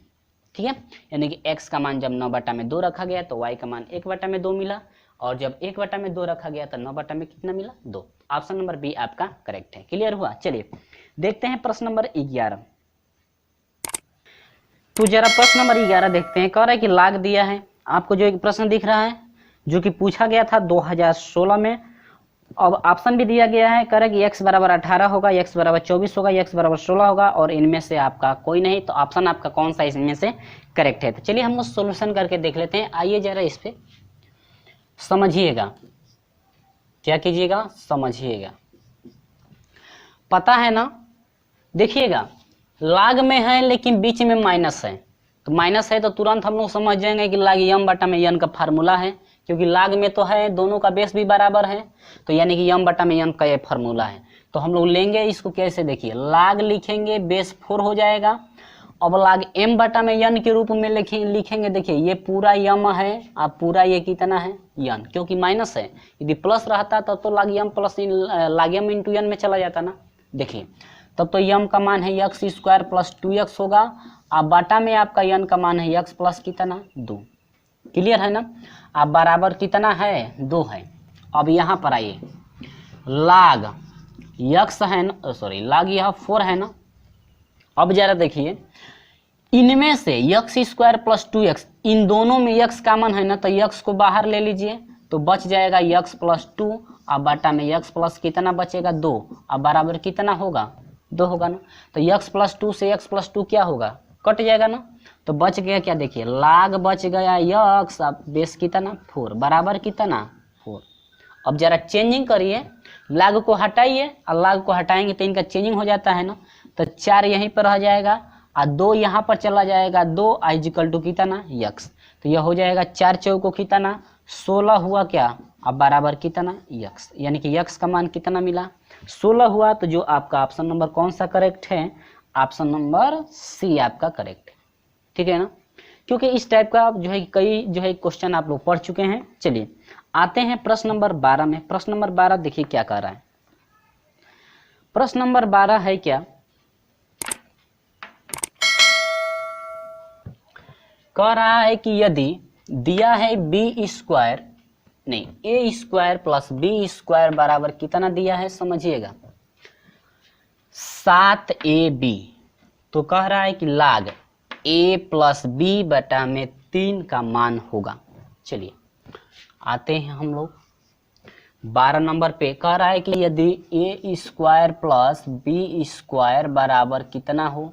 ठीक है, यानी कि x का मान जब 9 बटा में 2 रखा गया तो y का मान 1 बटा में 2 मिला, और जब 1 बटा में 2 रखा गया तो 9 बटा में कितना मिला 2। ऑप्शन नंबर बी आपका करेक्ट है। क्लियर हुआ। चलिए देखते हैं प्रश्न नंबर 11। तो जरा प्रश्न नंबर 11 देखते हैं। कह रहा है कि लाग दिया है, आपको जो एक प्रश्न दिख रहा है जो कि पूछा गया था 2016 में। अब ऑप्शन भी दिया गया है, कह रहा है कि x बराबर 18 होगा, x बराबर 24 होगा, x बराबर 16 होगा, और इनमें से आपका कोई नहीं। तो ऑप्शन आपका कौन सा इसमें से करेक्ट है। तो चलिए हम उस सोल्यूशन करके देख लेते हैं। आइए जरा इस पे समझिएगा, क्या कीजिएगा समझिएगा। पता है ना, देखिएगा लाग में है लेकिन बीच में माइनस है, तो माइनस है तो तुरंत हम लोग समझ जाएंगे कि लाग यम बटा में यन का फार्मूला है, क्योंकि लाग में तो है दोनों का बेस भी बराबर है, तो यानी कि यम बटा में यन का ये फार्मूला है। तो हम लोग लेंगे इसको कैसे, देखिए लाग लिखेंगे बेस 4 हो जाएगा। अब लाग m बटा में यन के रूप में लिखेंगे। देखिए ये पूरा यम है, अब पूरा ये कितना है यन, क्योंकि माइनस है। यदि प्लस रहता तब तो लाग यम प्लस लाग यम इंटू यन में चला जाता ना। देखिए तब तो यम का मान है x स्क्वायर प्लस 2x होगा, अब बाटा में आपका यन का मान है x प्लस कितना 2। क्लियर है ना। अब बराबर कितना है 2 है। अब यहाँ पर आइए लाग x है ना, सॉरी लाग यह 4 है ना। अब जरा देखिए इनमें से x स्क्वायर प्लस 2x, इन दोनों में x कॉमन है ना, तो x को बाहर ले लीजिए तो बच जाएगा x प्लस 2, अब बाटा में x प्लस कितना बचेगा 2, अब बराबर कितना होगा 2 होगा ना। तो x प्लस 2 से x प्लस 2 क्या होगा कट जाएगा ना, तो बच गया क्या, देखिए लाग बच गया x, अब बेस कितना 4 बराबर कितना 4। अब जरा चेंजिंग करिए, लाग को हटाइए और लाग को हटाएंगे तो इनका चेंजिंग हो जाता है ना, तो 4 यहीं पर रह जाएगा और 2 यहाँ पर चला जाएगा, 2 इक्वल टू कितना x। तो यह हो जाएगा 4 चौको कितना 16 हुआ क्या अब बराबर कितना x, यानी कि x का मान कितना मिला 16 हुआ। तो जो आपका ऑप्शन नंबर कौन सा करेक्ट है, ऑप्शन नंबर सी आपका करेक्ट है। ठीक है ना, क्योंकि इस टाइप का जो है कई जो है क्वेश्चन आप लोग पढ़ चुके हैं। चलिए आते हैं प्रश्न नंबर 12 में। प्रश्न नंबर 12 देखिए क्या कह रहा है। प्रश्न नंबर 12 है क्या, कह रहा है कि यदि दिया है बी स्क्वायर, नहीं ए स्क्वायर प्लस बी स्क्वायर बराबर कितना दिया है, समझिएगा 7ab। तो कह रहा है कि लाग a प्लस बी बटा में 3 का मान होगा। चलिए आते हैं हम लोग 12 नंबर पे। कह रहा है कि यदि ए स्क्वायर प्लस बी स्क्वायर बराबर कितना हो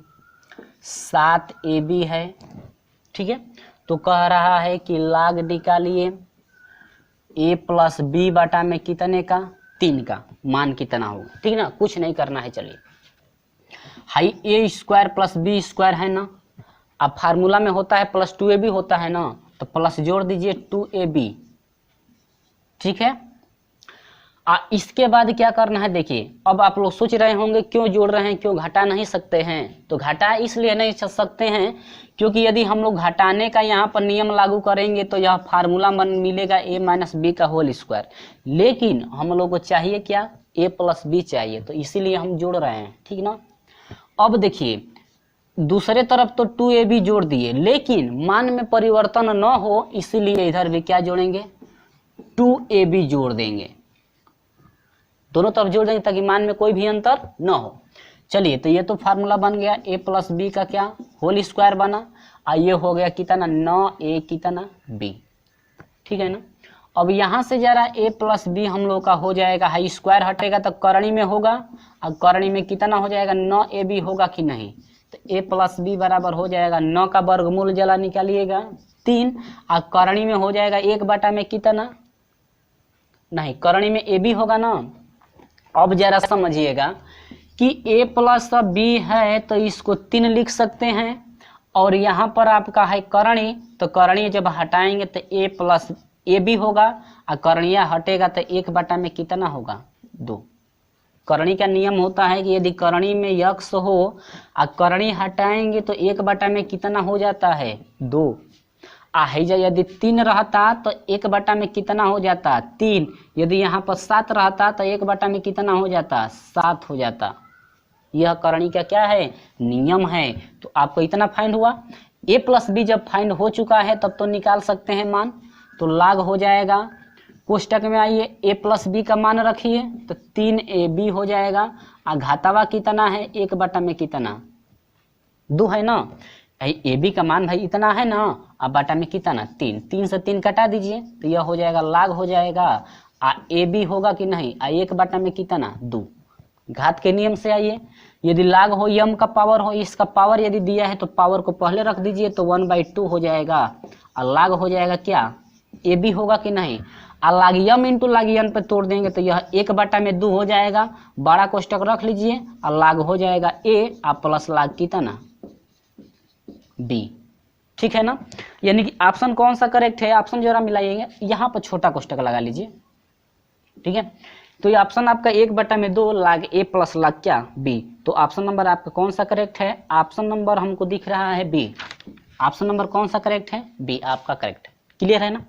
7ab है। ठीक है, तो कह रहा है कि लाग निकालिए a प्लस बी बटा में कितने का 3 का मान कितना होगा। ठीक है ना, कुछ नहीं करना है। चलिए हाई ए स्क्वायर प्लस बी स्क्वायर है ना, अब फार्मूला में होता है प्लस 2ab होता है ना, तो प्लस जोड़ दीजिए 2ab। ठीक है, इसके बाद क्या करना है, देखिए अब आप लोग सोच रहे होंगे क्यों जोड़ रहे हैं, क्यों घटा नहीं सकते हैं। तो घटा इसलिए नहीं सकते हैं क्योंकि यदि हम लोग घटाने का यहाँ पर नियम लागू करेंगे तो यह फार्मूला मिलेगा a माइनस बी का होल स्क्वायर, लेकिन हम लोग को चाहिए क्या a प्लस बी चाहिए, तो इसीलिए हम जोड़ रहे हैं। ठीक ना, अब देखिए दूसरे तरफ तो 2ab जोड़ दिए, लेकिन मान में परिवर्तन न हो इसीलिए इधर भी क्या जोड़ेंगे 2ab जोड़ देंगे, दोनों तरफ जोड़ देंगे ताकि मान में कोई भी अंतर न हो। चलिए तो ये तो फार्मूला बन गया a प्लस बी का क्या होल स्क्वायर बना, ये हो गया कितना 9a कितना b। ठीक है ना, अब यहाँ से जरा a प्लस बी हम लोग का हो जाएगा, हाई स्क्वायर हटेगा तो करणी में होगा, और करणी में कितना हो जाएगा 9ab होगा कि नहीं, तो a प्लस बी बराबर हो जाएगा 9 का वर्गमूल जला निकालिएगा 3, और करणी में हो जाएगा 1 बटा में कितना, नहीं करणी में ab होगा ना। अब जरा समझिएगा कि a प्लस बी है तो इसको 3 लिख सकते हैं, और यहाँ पर आपका है करणी, तो करणी जब हटाएंगे तो a प्लस ए बी होगा, और करणीय हटेगा तो 1 बटा में कितना होगा 2। करणी का नियम होता है कि यदि करणी में यक्स हो और करणी हटाएंगे तो 1 बटा में कितना हो जाता है 2। हैजा यदि 3 रहता तो 1 बटा में कितना हो जाता 3, यदि यहाँ पर 7 रहता तो 1 बटा में कितना हो जाता 7 हो जाता। यह करणी का क्या है नियम है। तो आपको इतना फाइंड हुआ, a प्लस बी जब फाइंड हो चुका है तब तो निकाल सकते हैं मान, तो लाग हो जाएगा कोष्टक में आइए a प्लस बी का मान रखिए तो 3ab हो जाएगा, और घातावा कितना है 1 बटा में कितना 2 है ना, ए बी का मान भाई इतना है ना, अब बटा में कितना 3, 3 से 3 कटा दीजिए तो यह हो जाएगा लाग हो जाएगा, ए बी होगा कि नहीं 1 बटा में कितना 2। घात के नियम से आइए, यदि लाग हो यम का पावर हो, इसका पावर यदि दिया है तो पावर को पहले रख दीजिए तो 1/2 हो जाएगा, और लाग हो जाएगा क्या ए बी होगा कि नहीं, और लाग यम इंटू लाग यन पे तोड़ देंगे तो यह 1 बटा में 2 हो जाएगा, बड़ा कोष्टक रख लीजिए, और लाग हो जाएगा a और प्लस लाग कितना b। ठीक है ना, यानी कि ऑप्शन कौन सा करेक्ट है, ऑप्शन जरा मिलाइएगा, यहाँ पर छोटा कोष्टक लगा लीजिए। ठीक है, तो ये ऑप्शन आपका 1 बटा में 2 लाग a प्लस लाग क्या b, तो ऑप्शन नंबर आपका कौन सा करेक्ट है, ऑप्शन नंबर हमको दिख रहा है b। ऑप्शन नंबर कौन सा करेक्ट है b आपका करेक्ट है। क्लियर है ना,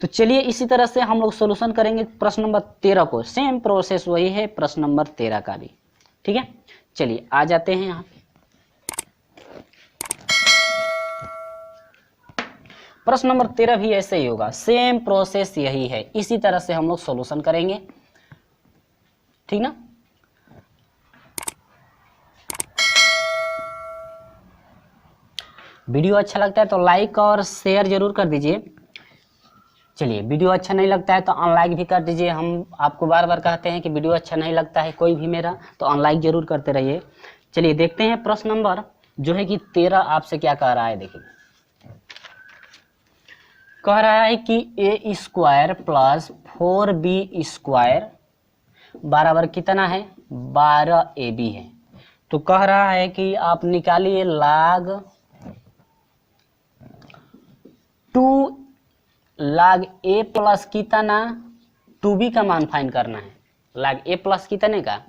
तो चलिए इसी तरह से हम लोग सोल्यूशन करेंगे प्रश्न नंबर 13 को, सेम प्रोसेस वही है प्रश्न नंबर 13 का भी। ठीक है, चलिए आ जाते हैं यहाँ पे प्रश्न नंबर 13 भी ऐसे ही होगा, सेम प्रोसेस यही है, इसी तरह से हम लोग सोल्यूशन करेंगे। ठीक ना, वीडियो अच्छा लगता है तो लाइक और शेयर जरूर कर दीजिए। चलिए वीडियो अच्छा नहीं लगता है तो अनलाइक भी कर दीजिए, हम आपको बार बार कहते हैं कि वीडियो अच्छा नहीं लगता है कोई भी मेरा तो अनलाइक जरूर करते रहिए। चलिए देखते हैं प्रश्न नंबर जो है कि 13 आपसे क्या कह रहा है। देखिए कह रहा है कि a square plus 4b square बराबर कितना है 12ab है। तो कह रहा है कि आप निकालिए लाग 2 लाग a प्लस कितना 2b का मान फाइंड करना है, log a प्लस कितने का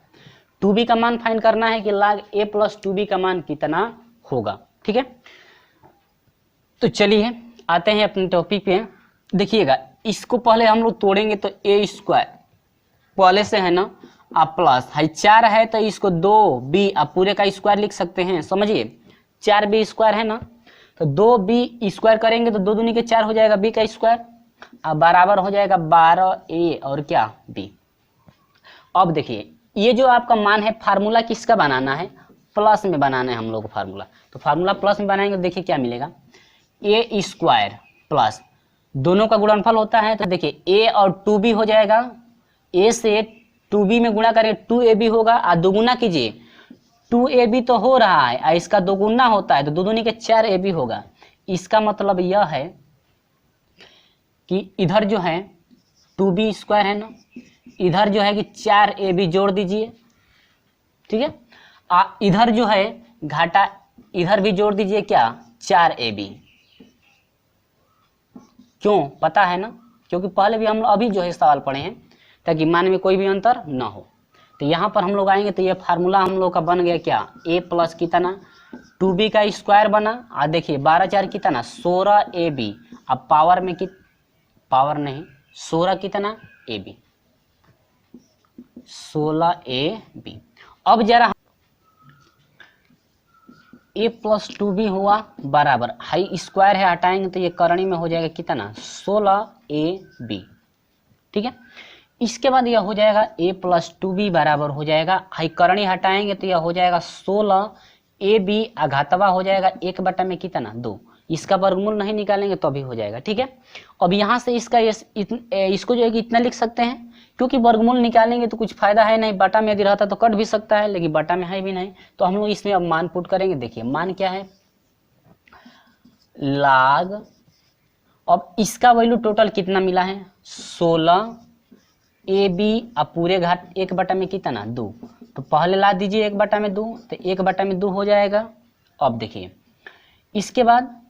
2b का मान फाइंड करना है कि log a प्लस 2b का मान कितना होगा। ठीक है, तो चलिए आते हैं अपने टॉपिक पे। देखिएगा इसको पहले हम लोग तोड़ेंगे तो a स्क्वायर पहले से है ना, आप प्लस है 4 है तो इसको 2b आप पूरे का स्क्वायर लिख सकते हैं, समझिए 4b स्क्वायर है ना, तो 2b स्क्वायर करेंगे तो 2 दूनी के 4 हो जाएगा b का स्क्वायर, अब बराबर हो जाएगा 12a और क्या b। अब देखिए ये जो आपका मान है फार्मूला किसका बनाना है, प्लस में बनाना है हम लोग को फार्मूला, तो फार्मूला प्लस में बनाएंगे तो देखिए क्या मिलेगा, a स्क्वायर प्लस दोनों का गुणनफल होता है तो देखिए a और 2b हो जाएगा, a से 2b में गुणा करेंगे 2ab होगा, और दोगुना कीजिए 2ab तो हो रहा है और इसका दोगुना होता है तो 2 दूनी के 4ab होगा। इसका मतलब यह है कि इधर जो है 2b स्क्वायर है ना, इधर जो है कि 4ab जोड़ दीजिए, ठीक है, इधर जो है घाटा इधर भी जोड़ दीजिए क्या 4ab, क्यों पता है ना, क्योंकि पहले भी हम लोग अभी जो है सवाल पढ़े हैं ताकि मान में कोई भी अंतर ना हो। तो यहाँ पर हम लोग आएंगे तो ये फार्मूला हम लोग का बन गया क्या, a प्लस कितना 2b का स्क्वायर बना, और देखिए 12 4 कितना 16ab, अब पावर में पावर नहीं 16 कितना ab 16ab। अब जरा a प्लस 2b हुआ बराबर हाई स्क्वायर है हटाएंगे तो ये करणी में हो जाएगा कितना 16ab। ठीक है, इसके बाद यह हो जाएगा a प्लस 2b बराबर हो जाएगा हाई करणी हटाएंगे तो यह हो जाएगा 16ab, घातवा हो जाएगा 1 बटा में कितना 2, इसका वर्गमूल नहीं निकालेंगे तो भी हो जाएगा। ठीक है, अब यहाँ से इसका इसको जो है कि इतना लिख सकते हैं, क्योंकि वर्गमूल निकालेंगे तो कुछ फायदा है नहीं, बटा में यदि रहता तो कट भी सकता है लेकिन बटा में है भी नहीं, तो हम लोग इसमें अब मान पुट करेंगे। देखिए मान क्या है log, अब इसका वैल्यू टोटल कितना मिला है 16ab, अब पूरे घात 1 बटा में कितना 2, तो पहले ला दीजिए 1 बटा में 2 तो 1 बटा में 2 हो जाएगा। अब देखिए इसके बाद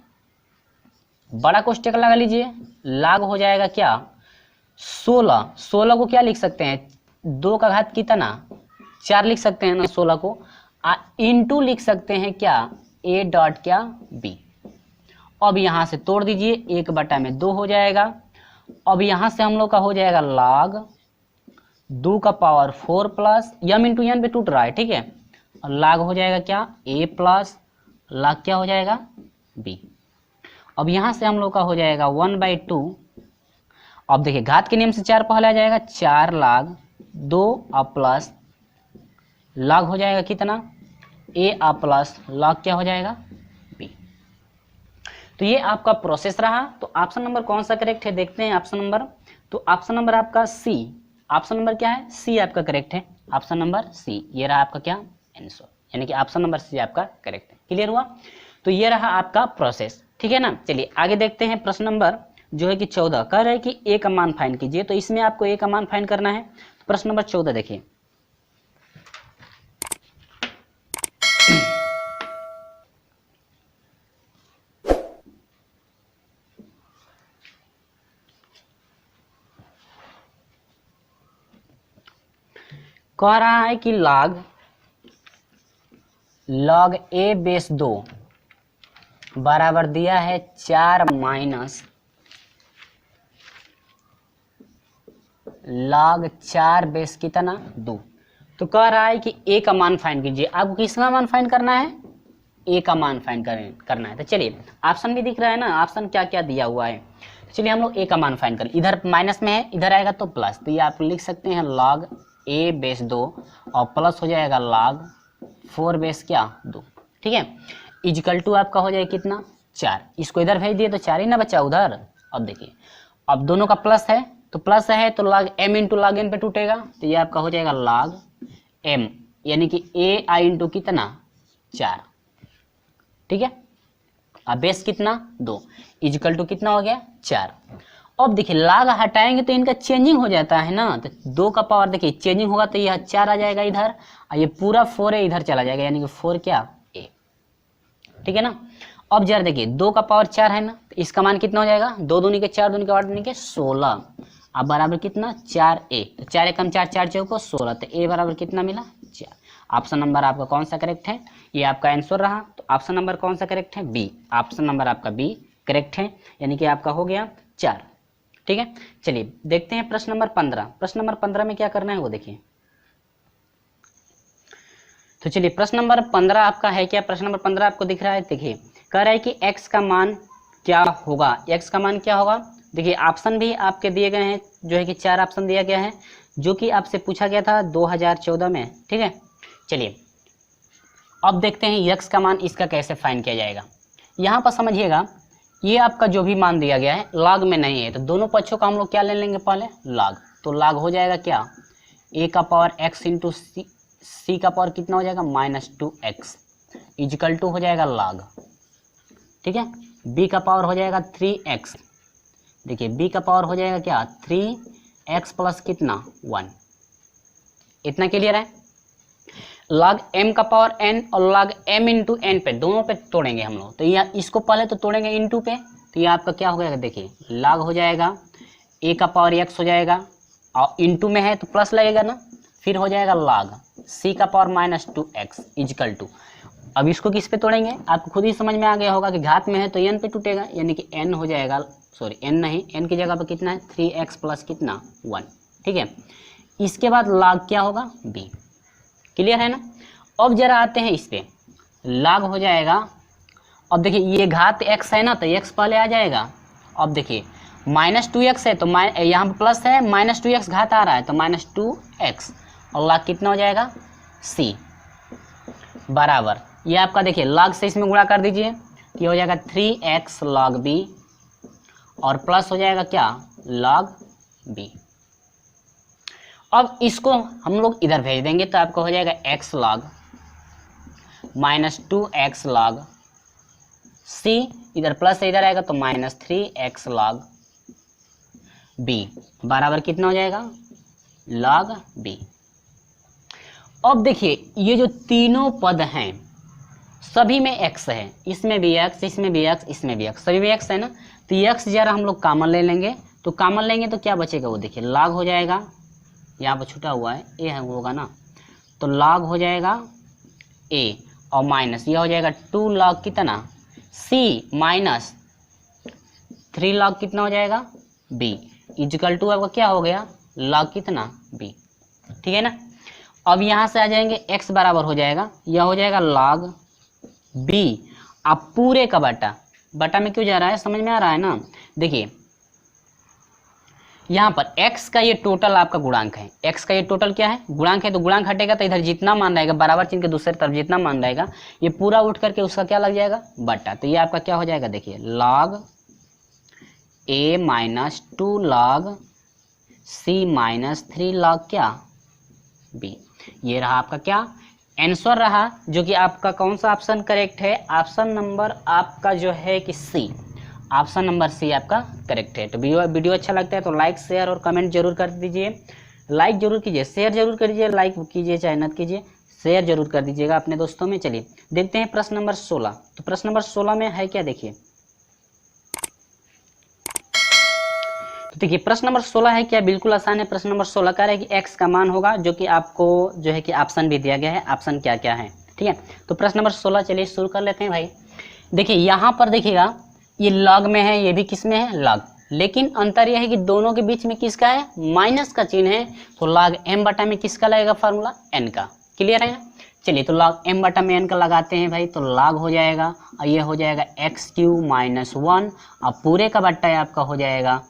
बड़ा कोष्टक लगा लीजिए, log हो जाएगा क्या 16 को क्या लिख सकते हैं 2 का घात कितना 4 लिख सकते हैं ना 16 को, इंटू लिख सकते हैं क्या a डॉट क्या b। अब यहाँ से तोड़ दीजिए 1 बटा में 2 हो जाएगा। अब यहाँ से हम लोग का हो जाएगा log 2 का power 4 plus M into N पे टूट रहा है, ठीक है, और log हो जाएगा क्या a प्लस log क्या हो जाएगा b। अब यहाँ से हम लोग का हो जाएगा 1/2, अब देखिए घात के नियम से 4 पहले आ जाएगा 4 log 2 और प्लस log हो जाएगा कितना a और प्लस log क्या हो जाएगा b। तो ये आपका प्रोसेस रहा। तो ऑप्शन नंबर कौन सा करेक्ट है देखते हैं ऑप्शन नंबर, तो ऑप्शन नंबर आपका सी, ऑप्शन नंबर क्या है सी आपका करेक्ट है, ऑप्शन नंबर सी, ये रहा आपका क्या आंसर, यानी कि ऑप्शन नंबर सी आपका करेक्ट है। क्लियर हुआ, तो ये रहा आपका प्रोसेस, ठीक है ना। चलिए आगे देखते हैं प्रश्न नंबर जो है कि 14 कह रहे हैं कि a का मान फाइंड कीजिए, तो इसमें आपको a का मान फाइंड करना है। तो प्रश्न नंबर 14 देखिए, कह रहा है कि log a बेस 2 बराबर दिया है 4 माइनस log 4 बेस कितना 2। तो कह रहा है कि a का मान फाइंड कीजिए। आपको किसका मान फाइंड करना है a का मान फाइंड करना है। तो चलिए ऑप्शन भी दिख रहा है ना, ऑप्शन क्या क्या दिया हुआ है, तो चलिए हम लोग a का मान फाइंड करें। इधर माइनस में है, इधर आएगा तो प्लस, तो ये आप लिख सकते हैं log a बेस 2 और प्लस हो जाएगा log 4 बेस क्या 2, ठीक है, इक्वल टू आपका हो जाएगा कितना 4। इसको इधर भेज दिए तो 4 ही ना बचा उधर। अब देखिए अब दोनों का प्लस है तो प्लस है तो log m into log n पे टूटेगा, तो ये आपका हो जाएगा log m, यानी कि a i इंटू कितना 4, ठीक है, अब बेस कितना 2 इक्वल टू कितना हो गया 4। अब देखिए log हटाएंगे तो इनका चेंजिंग हो जाता है ना, तो 2 का पावर देखिए चेंजिंग होगा तो यह 4 आ जाएगा इधर, और ये पूरा 4 है इधर चला जाएगा, यानी कि 4 क्या a, ठीक है ना। अब जरा देखिए 2 का पावर 4 है ना, तो इसका मान कितना हो जाएगा 2 दूनी के 4 दूनी के 8 दूनी के 16, अब बराबर कितना 4a, तो 4 एकम 4, 4 चौको 16, तो a बराबर कितना मिला 4। ऑप्शन नंबर आपका कौन सा करेक्ट है, ये आपका आंसर रहा। तो ऑप्शन नंबर कौन सा करेक्ट है, बी। ऑप्शन नंबर आपका बी करेक्ट है, यानी कि आपका हो गया 4। ठीक है, चलिए देखते हैं प्रश्न नंबर 15। प्रश्न नंबर 15 में क्या करना है वो देखिए। तो चलिए प्रश्न नंबर 15 आपका है क्या, प्रश्न नंबर 15 आपको दिख रहा है, देखिए कह रहा है कि x का मान क्या होगा, x का मान क्या होगा। देखिए ऑप्शन भी आपके दिए गए हैं, जो है कि 4 ऑप्शन दिया गया है, जो कि आपसे पूछा गया था 2014 में। ठीक है, चलिए अब देखते हैं x का मान इसका कैसे फाइंड किया जाएगा। यहाँ पर समझिएगा, ये आपका जो भी मान दिया गया है लॉग में नहीं है, तो दोनों पक्षों का हम लोग क्या ले लेंगे पहले, लॉग। तो लॉग हो जाएगा क्या, a का पावर x इंटू सी का पावर कितना हो जाएगा -2x इजिकल टू हो जाएगा लॉग। ठीक है, b का पावर हो जाएगा 3x। देखिए b का पावर हो जाएगा क्या 3x प्लस कितना 1। इतना क्लियर है। log m का पावर n और log m इंटू n पे दोनों पे तोड़ेंगे हम लोग, तो यह इसको पहले तो तोड़ेंगे इंटू पे, तो ये आपका क्या हो जाएगा, देखिए log हो जाएगा a का पावर x हो जाएगा, और इंटू में है तो प्लस लगेगा ना, फिर हो जाएगा log c का पावर -2x इजिकल टू। अब इसको किस पे तोड़ेंगे, आपको खुद ही समझ में आ गया होगा कि घात में है तो n पे टूटेगा, यानी कि n हो जाएगा, सॉरी n नहीं, n की जगह पर कितना है 3x प्लस कितना 1। ठीक है, इसके बाद log क्या होगा b। क्लियर है ना। अब जरा आते हैं इस पे, log हो जाएगा, अब देखिए ये घात x है ना, तो x पहले आ जाएगा। अब देखिए -2x है तो यहाँ पे प्लस है, -2x घात आ रहा है तो -2x, और log कितना हो जाएगा c बराबर, ये आपका देखिए log से इसमें गुणा कर दीजिए, ये हो जाएगा 3x log b, और प्लस हो जाएगा क्या log b। अब इसको हम लोग इधर भेज देंगे तो आपको हो जाएगा x log -2x log c, इधर प्लस से इधर आएगा तो -3x log b बराबर कितना हो जाएगा log b। अब देखिए ये जो तीनों पद हैं सभी में x है, इसमें भी x, इसमें भी x, इसमें भी x, सभी में x है ना, तो x जरा हम लोग कॉमन ले लेंगे, तो कॉमन लेंगे तो क्या बचेगा वो देखिए log हो जाएगा, यहाँ पर छूटा हुआ है a है होगा ना, तो log हो जाएगा a और माइनस यह हो जाएगा 2 log कितना c माइनस 3 log कितना हो जाएगा b इजिकल टू आपका क्या हो गया log कितना b। ठीक है ना। अब यहाँ से आ जाएंगे x बराबर हो जाएगा, यह हो जाएगा log b, अब पूरे का बटा में क्यों जा रहा है, समझ में आ रहा है ना। देखिए यहाँ पर x का ये टोटल आपका गुणांक है, x का ये टोटल क्या है गुणांक है, तो गुणांक हटेगा तो इधर जितना मान रहेगा बराबर चिन्ह के दूसरे तरफ जितना मान रहेगा ये पूरा उठ करके उसका क्या लग जाएगा बटा, तो ये आपका क्या हो जाएगा देखिए log a minus 2 log c minus 3 log क्या b। ये रहा आपका क्या आंसर रहा, जो कि आपका कौन सा ऑप्शन करेक्ट है, ऑप्शन नंबर आपका जो है कि सी, ऑप्शन नंबर सी आपका करेक्ट है। तो वीडियो अच्छा लगता है तो लाइक शेयर और कमेंट जरूर कर दीजिए, लाइक जरूर कीजिए, शेयर जरूर कर दीजिए, लाइक कीजिए चाहे न कीजिए, शेयर जरूर कर दीजिएगा अपने दोस्तों में। चलिए देखते हैं प्रश्न नंबर 16। तो प्रश्न नंबर 16 में है क्या देखिए, तो देखिए प्रश्न नंबर 16 है क्या, बिल्कुल आसान है। प्रश्न नंबर 16 कह रहा है कि x का मान होगा, जो कि आपको जो है कि ऑप्शन भी दिया गया है, ऑप्शन क्या क्या है। ठीक है, तो प्रश्न नंबर 16 चलिए शुरू कर लेते हैं भाई। देखिए यहाँ पर देखिएगा ये log में है, ये भी किस में है log, लेकिन अंतर यह है कि दोनों के बीच में किसका है माइनस का चिन्ह है, तो log m बटा में किसका लगेगा फार्मूला n का। क्लियर है। चलिए तो log m बटा में n का लगाते हैं भाई, तो log हो जाएगा और ये हो जाएगा x³ माइनस 1, अब पूरे का बट्टा है आपका हो जाएगा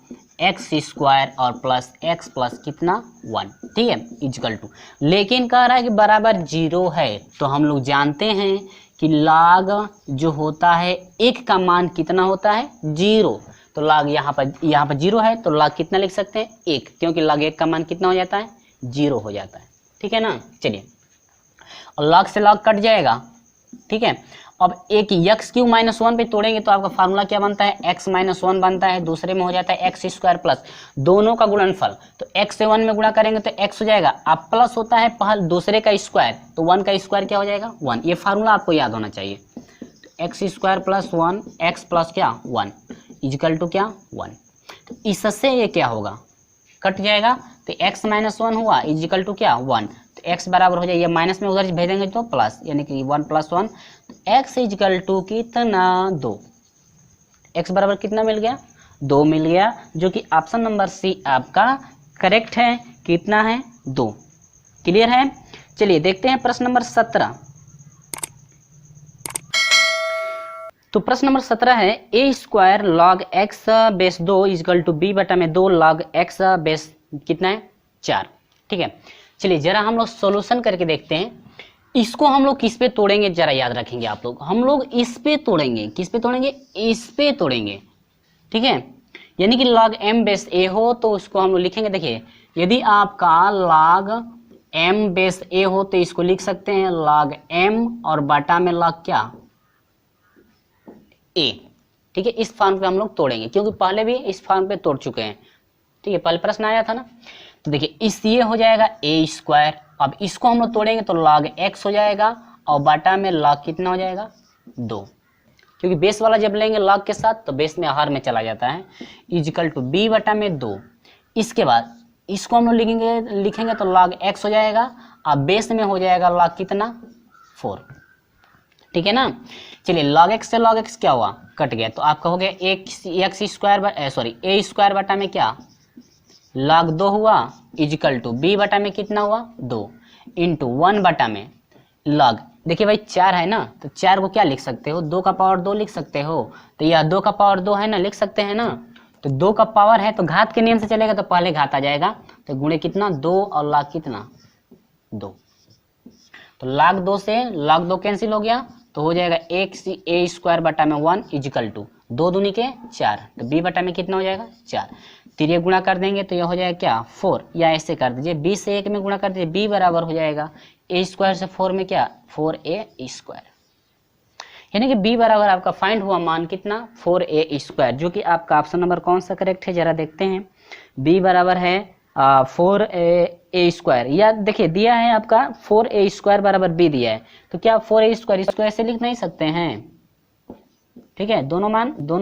x² और प्लस x प्लस कितना 1। ठीक है इजिकल टू, लेकिन कह रहा है कि बराबर 0 है, तो हम लोग जानते हैं कि log जो होता है एक का मान कितना होता है 0, तो log यहाँ पर 0 है, तो log कितना लिख सकते हैं 1, क्योंकि log 1 का मान कितना हो जाता है 0 हो जाता है। ठीक है ना। चलिए और log से log कट जाएगा। ठीक है, अब एक x³ माइनस 1 पे तोड़ेंगे तो आपका फार्मूला क्या बनता है x माइनस 1 बनता है, दूसरे में हो जाता है x² प्लस दोनों का गुणनफल, तो x से 1 में गुणा करेंगे तो x हो जाएगा, अब प्लस होता है पहले दूसरे का स्क्वायर, तो 1 का स्क्वायर क्या हो जाएगा 1, ये फार्मूला आपको याद होना चाहिए। तो x² प्लस 1 x प्लस क्या 1 इजिकल टू क्या 1, तो इससे ये क्या होगा कट जाएगा तो x माइनस 1 हुआ इजिकल टू क्या 1, तो x बराबर हो जाएगा, माइनस में उधर भेजेंगे तो प्लस, यानी कि 1 + 1, तो x इजिकल टू कितना 2, x बराबर कितना मिल गया 2 मिल गया, जो कि ऑप्शन नंबर सी आपका करेक्ट है। कितना है 2। क्लियर है। चलिए देखते हैं प्रश्न नंबर 17। तो प्रश्न नंबर 17 है a² log x base 2 equal to b बटा में 2 log x बेस कितना है 4। ठीक है, चलिए जरा हम लोग सॉल्यूशन करके देखते हैं। इसको हम लोग किस पे तोड़ेंगे जरा याद रखेंगे आप लोग, हम लोग इस पे तोड़ेंगे। किस पे तोड़ेंगे, इस पे तोड़ेंगे। ठीक है, यानी कि log m बेस a हो तो उसको हम लोग लिखेंगे, देखिए यदि आपका log m बेस a हो तो इसको लिख सकते हैं log m और बटा में log क्या a। ठीक है, इस फॉर्म पे हम लोग तोड़ेंगे क्योंकि पहले भी इस फॉर्म पे तोड़ चुके हैं। ठीक है, पहले प्रश्न आया था ना, तो देखिए इस ये हो जाएगा a², अब इसको हम लोग तोड़ेंगे तो log x हो जाएगा और बटा में log कितना हो जाएगा 2, क्योंकि बेस वाला जब लेंगे log के साथ तो बेस में हर में चला जाता है, इजिकल टू b बटा में 2। इसके बाद इसको हम लोग लिखेंगे तो log x हो जाएगा, अब बेस में हो जाएगा log कितना 4। ठीक है ना। चलिए log x से log x क्या हुआ, कट गया, तो आपका हो गया a² बटा में क्या log 2 हुआ इजिकल टू b बटा में कितना हुआ 2 इंटू 1 बटा में log, देखिए भाई 4 है ना, तो 4 को क्या लिख सकते हो 2 का पावर 2 लिख सकते हो, तो यह 2 का पावर 2 है ना, लिख सकते हैं ना। तो 2 का पावर है तो घात के नियम से चलेगा, तो पहले घात आ जाएगा, तो गुणे कितना 2 और log कितना 2, तो log 2 से log 2 कैंसिल हो गया, तो हो जाएगा a² बटा में 1 इजिकल टू 2 दूनी के 4, तो b बटा में कितना हो जाएगा 4, तिरिय गुणा कर देंगे तो यह हो जाएगा क्या 4, या ऐसे कर दीजिए b से 1 में गुणा कर दीजिए, b बराबर हो जाएगा a² से 4 में क्या 4a², यानी कि b बराबर आपका फाइंड हुआ मान कितना 4a², जो कि आपका ऑप्शन नंबर कौन सा करेक्ट है जरा देखते हैं। b बराबर है 4a², या देखिए दिया है आपका 4a² बराबर b दिया है, तो क्या 4a² इसको ऐसे लिख नहीं सकते हैं। ठीक है, दोनों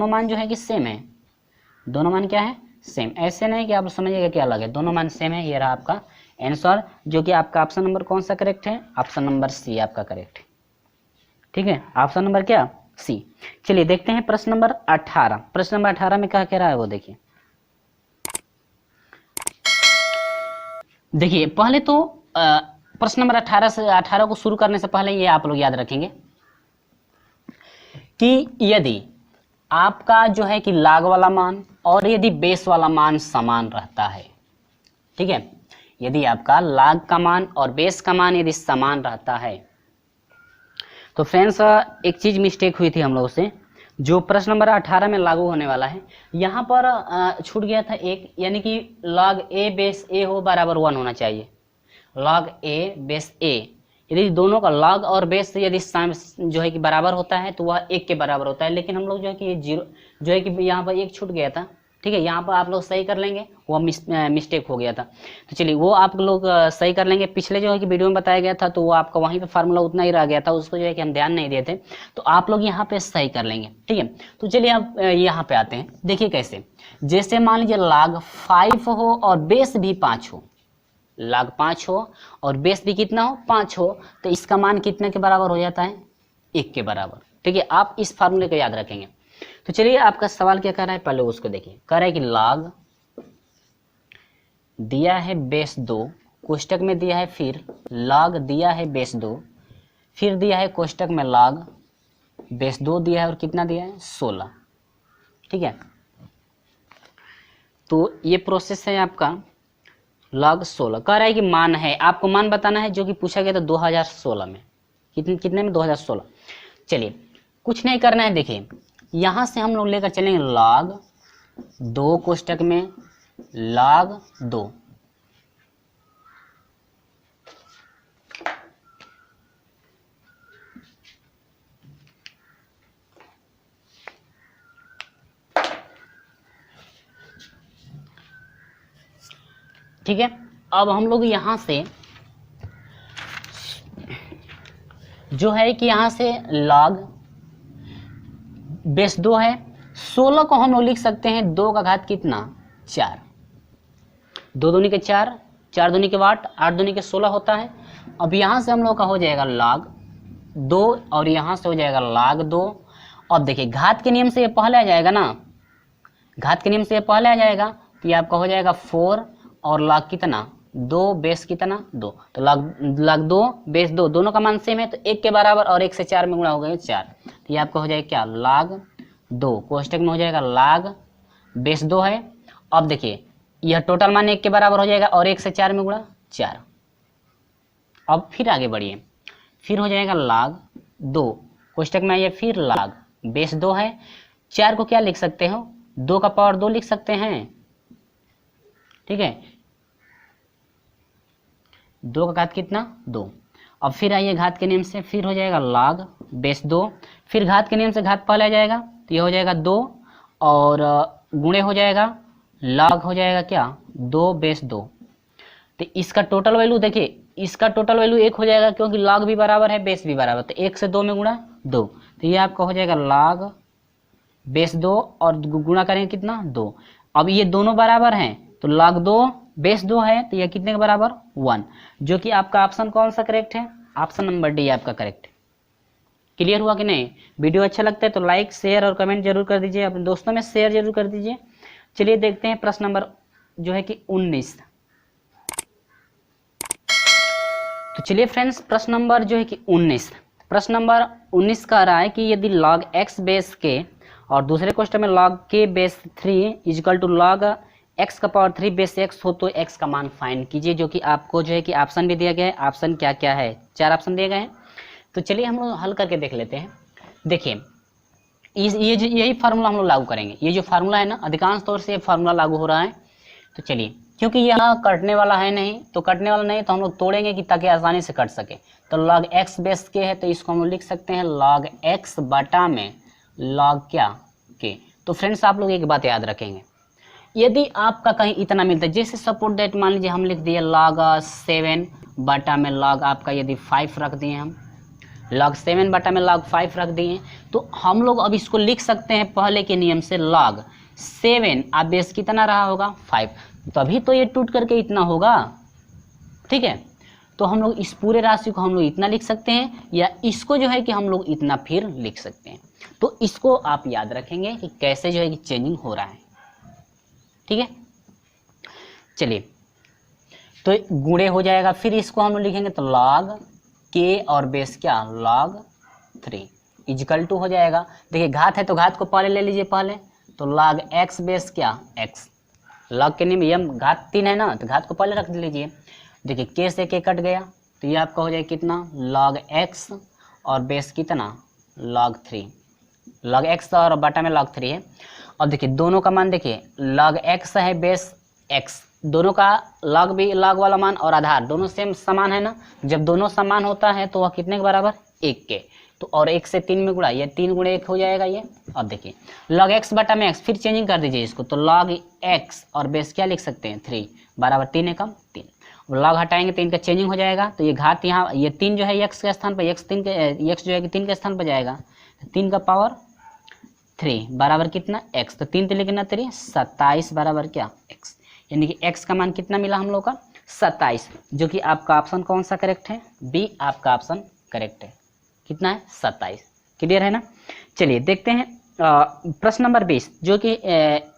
मान जो है कि सेम है, दोनों मान क्या है सेम, ऐसे नहीं कि आप समझिएगा क्या अलग है, दोनों मान सेम है। ये रहा आपका आंसर, जो कि आपका ऑप्शन नंबर कौन सा करेक्ट है, ऑप्शन नंबर सी आपका करेक्ट है। ठीक है, ऑप्शन नंबर क्या सी। चलिए देखते हैं प्रश्न नंबर 18। प्रश्न नंबर 18 में क्या कह रहा है वो देखिए। देखिए पहले तो प्रश्न नंबर 18 को शुरू करने से पहले ये आप लोग याद रखेंगे कि यदि आपका जो है कि log वाला मान और यदि बेस वाला मान समान रहता है, ठीक है, यदि आपका log का मान और बेस का मान यदि समान रहता है, तो फ्रेंड्स एक चीज मिस्टेक हुई थी हम लोगों से, जो प्रश्न नंबर 18 में लागू होने वाला है, यहाँ पर छूट गया था एक, यानी कि log a बेस a हो बराबर 1 होना चाहिए। log a बेस a, यदि दोनों का log और बेस यदि जो है कि बराबर होता है तो वह 1 के बराबर होता है, लेकिन हम लोग जो है कि ये 0 जो है कि यहाँ पर 1 छूट गया था। ठीक है, यहाँ पर आप लोग सही कर लेंगे, वो मिस्टेक हो गया था, तो चलिए वो आप लोग सही कर लेंगे। पिछले जो है कि वीडियो में बताया गया था तो वो आपका वहीं पे फार्मूला उतना ही रह गया था, उसको जो है कि हम ध्यान नहीं देते, तो आप लोग यहाँ पे सही कर लेंगे। ठीक है, तो चलिए आप यहाँ पे आते हैं, देखिए कैसे। जैसे मान लीजिए log 5 हो और बेस भी 5 हो, log 5 हो और बेस भी कितना हो 5 हो, तो इसका मान कितने के बराबर हो जाता है 1 के बराबर। ठीक है, आप इस फार्मूले को याद रखेंगे। तो चलिए आपका सवाल क्या कर रहा है, पहले उसको देखिए। कह रहा है कि log दिया है बेस 2, कोष्टक में दिया है, फिर log दिया है बेस 2, फिर दिया है कोष्टक में log बेस 2 दिया है और कितना दिया है 16। ठीक है, तो ये प्रोसेस है आपका log 16। कह रहा है कि मान है, आपको मान बताना है, जो कि पूछा गया था 2016 में। कितने में 2016। चलिए कुछ नहीं करना है, देखिए यहाँ से हम लोग लेकर चलेंगे log 2 कोष्टक में log 2, ठीक है। अब हम लोग यहाँ से जो है कि यहाँ से log बेस 2 है, 16 को हम लोग लिख सकते हैं 2 का घात कितना 4। 2 दूनी के 4, 4 दूनी के 8, 8 दूनी के 16 होता है। अब यहाँ से हम लोग का हो जाएगा log 2 और यहाँ से हो जाएगा log 2। अब देखिए घात के नियम से ये पहले आ जाएगा ना, घात के नियम से ये पहले आ जाएगा, तो ये आपका हो जाएगा 4 और log कितना 2 बेस कितना 2, तो log 2 बेस 2 दोनों का मान सेम है, तो 1 के बराबर और 1 से 4 में गुणा हो गया 4, तो ये आपका हो जाएगा क्या log 2, कोष्टक में हो जाएगा log बेस 2 है। अब देखिए यह टोटल मान 1 के बराबर हो जाएगा और 1 से 4 में गुणा 4। अब फिर आगे बढ़िए, फिर हो जाएगा log 2, कोष्टक में आइए फिर log बेस 2 है। 4 को क्या लिख सकते हो 2 का पावर 2 लिख सकते हैं, ठीक है, 2 का घात कितना 2। अब फिर आइए घात के नियम से, फिर हो जाएगा log बेस 2, फिर घात के नियम से घात पहले आ जाएगा, तो ये हो जाएगा 2 और गुणे हो जाएगा log हो जाएगा क्या 2 बेस 2। तो इसका टोटल वैल्यू देखिए, इसका टोटल वैल्यू 1 हो जाएगा क्योंकि log भी बराबर है बेस भी बराबर, तो 1 से 2 में गुणा 2, तो ये आपका हो जाएगा log बेस 2 और गुणा करेंगे कितना 2। अब ये दोनों बराबर हैं तो log 2 बेस 2 है, तो ये कितने के बराबर 1, जो कि आपका ऑप्शन कौन सा करेक्ट है, ऑप्शन नंबर डी आपका करेक्ट है। क्लियर हुआ कि नहीं? वीडियो अच्छा लगता है तो लाइक शेयर और कमेंट जरूर कर दीजिए, अपने दोस्तों में शेयर जरूर कर दीजिए। चलिए देखते हैं प्रश्न नंबर जो है कि 19। तो चलिए फ्रेंड्स प्रश्न नंबर जो है कि 19, प्रश्न नंबर 19 कह रहा है कि यदि log x बेस के और दूसरे क्वेश्चन में log k base 3 equal to log x का पावर 3 बेस x हो तो x का मान फाइंड कीजिए, जो कि आपको जो है कि ऑप्शन भी दिया गया है। ऑप्शन क्या क्या है, 4 ऑप्शन दिए गए हैं, तो चलिए हम लोग हल करके देख लेते हैं। देखिए यही फार्मूला हम लोग लागू करेंगे, ये जो फार्मूला है ना अधिकांश तौर से ये फार्मूला लागू हो रहा है। तो चलिए क्योंकि यहाँ कटने वाला है नहीं, तो कटने वाला नहीं तो हम लोग तोड़ेंगे कि ताकि आसानी से कट सके। तो log x बेस के है तो इसको हम लोग लिख सकते हैं log x बटा में log क्या के। तो फ्रेंड्स आप लोग एक बात याद रखेंगे, यदि आपका कहीं इतना मिलता है, जैसे सपोर्ट डेट मान लीजिए हम लिख दिए log 7 बटा में log आपका यदि 5 रख दिए, हम log 7 बटा में log 5 रख दिए, तो हम लोग अब इसको लिख सकते हैं पहले के नियम से log 7 आप बेस कितना रहा होगा 5, तभी तो ये टूट करके इतना होगा, ठीक है। तो हम लोग इस पूरे राशि को हम लोग इतना लिख सकते हैं, या इसको जो है कि हम लोग इतना फिर लिख सकते हैं। तो इसको आप याद रखेंगे कि कैसे जो है कि चेंजिंग हो रहा है, ठीक है। चलिए तो गुणे हो जाएगा, फिर इसको हम लोग लिखेंगे तो log k और बेस क्या log 3 इजिकल टू हो जाएगा। देखिए घात है तो घात को पहले ले लीजिए पहले, तो log x बेस क्या x, log के नियम घात 3 है ना, तो घात को पहले रख लीजिए। देखिए k से k कट गया, तो ये आपका हो जाएगा कितना log x और बेस कितना log 3, log x और बटा में log 3 है। अब देखिए दोनों का मान देखिए log x है बेस x, दोनों का log भी log वाला मान और आधार दोनों सेम समान है ना, जब दोनों समान होता है तो वह कितने के बराबर 1 के, तो और 1 से 3 में गुणा, ये 3 गुणे 1 हो जाएगा ये। अब देखिए log x बटा में x, फिर चेंजिंग कर दीजिए इसको, तो log x और बेस क्या लिख सकते हैं 3 बराबर 3 है कम 3, log हटाएंगे तो इनका चेंजिंग हो जाएगा, तो ये घात यहाँ ये 3 जो है x के स्थान पर x 3 के x जो है कि 3 के स्थान पर जाएगा, 3 का पावर 3 बराबर कितना x, तो 3 3 कितना 3 27 बराबर क्या x, यानी कि x का मान कितना मिला हम लोग का 27, जो कि आपका ऑप्शन कौन सा करेक्ट है, बी आपका ऑप्शन करेक्ट है, कितना है 27। क्लियर है ना? चलिए देखते हैं प्रश्न नंबर 20, जो कि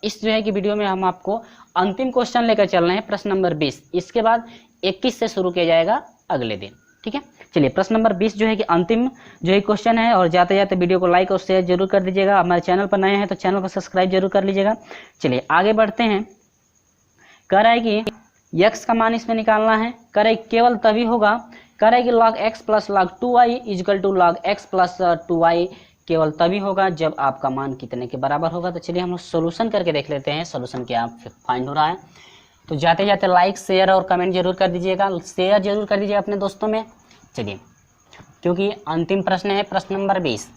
इस जो है कि वीडियो में हम आपको अंतिम क्वेश्चन लेकर चल रहे हैं, प्रश्न नंबर 20, इसके बाद 21 से शुरू किया जाएगा अगले दिन, ठीक है। चलिए प्रश्न नंबर 20 जो है कि अंतिम जो है क्वेश्चन है, और जाते जाते वीडियो को लाइक और शेयर जरूर कर दीजिएगा। हमारे चैनल पर नए हैं तो चैनल को सब्सक्राइब जरूर कर लीजिएगा। चलिए आगे बढ़ते हैं। कह रहा है कि x का मान इसमें निकालना है, कह रहा है केवल तभी होगा, कह रहा है कि log x plus log 2y equal to log x plus 2y केवल तभी होगा जब आपका मान कितने के बराबर होगा। तो चलिए हम लोग सोल्यूशन करके देख लेते हैं सोल्यूशन क्या फाइंड हो रहा है। तो जाते जाते लाइक शेयर और कमेंट जरूर कर दीजिएगा, शेयर जरूर कर दीजिए अपने दोस्तों में। चलिए क्योंकि अंतिम प्रश्न है प्रश्न नंबर 20।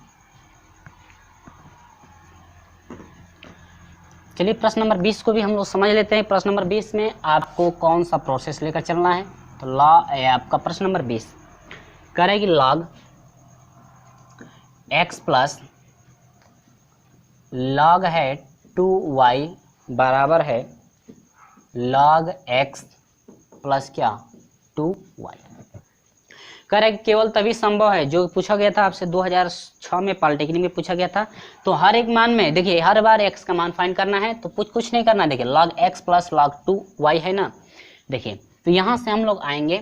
चलिए प्रश्न नंबर 20 को भी हम लोग समझ लेते हैं। प्रश्न नंबर 20 में आपको कौन सा प्रोसेस लेकर चलना है, तो आपका प्रश्न नंबर 20 कह रहा है कि log x प्लस log है 2y बराबर है log x प्लस क्या 2y। करेक्ट, केवल तभी संभव है जो पूछा गया था आपसे 2006 में पॉलिटेक्निक में पूछा गया था। तो हर एक मान में देखिए हर बार x का मान फाइंड करना है, तो कुछ नहीं करना। देखिए log x plus log 2y है ना। देखिए तो यहां से हम लोग आएंगे,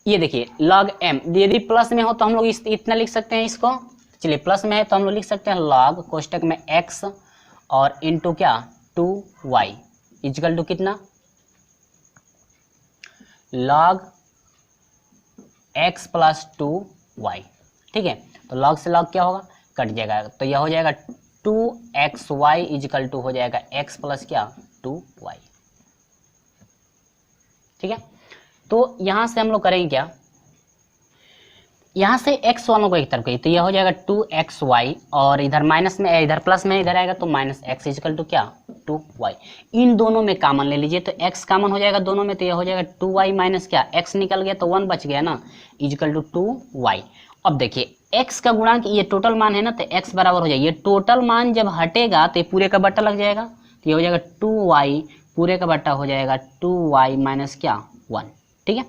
ये देखिए log m, यदि प्लस में हो तो हम लोग इतना लिख सकते हैं इसको। चलिए प्लस में है तो हम लोग लिख सकते हैं log कोष्टक में x और इंटू क्या 2y इक्वल टू कितना log x प्लस 2y। ठीक है, तो log से log क्या होगा, कट जाएगा, तो यह हो जाएगा 2xy इक्वल टू हो जाएगा x प्लस क्या 2y। ठीक है, तो यहां से हम लोग करेंगे क्या, यहां से x वालों को एक तरफ करिए, तो यह हो जाएगा 2xy और इधर माइनस में, इधर प्लस में इधर आएगा तो माइनस x इक्वल टू क्या 2y। इन दोनों में कॉमन ले लीजिए, तो x कॉमन हो जाएगा दोनों में, तो यह हो जाएगा 2y माइनस क्या x निकल गया तो 1 बच गया ना इक्वल टू 2y। अब देखिए x का गुणांक ये टोटल मान है ना, तो x बराबर हो जाएगा, ये टोटल मान जब हटेगा तो ये पूरे का बट्टा लग जाएगा, तो ये हो जाएगा 2y पूरे का बट्टा हो जाएगा 2y माइनस क्या 1। ठीक है,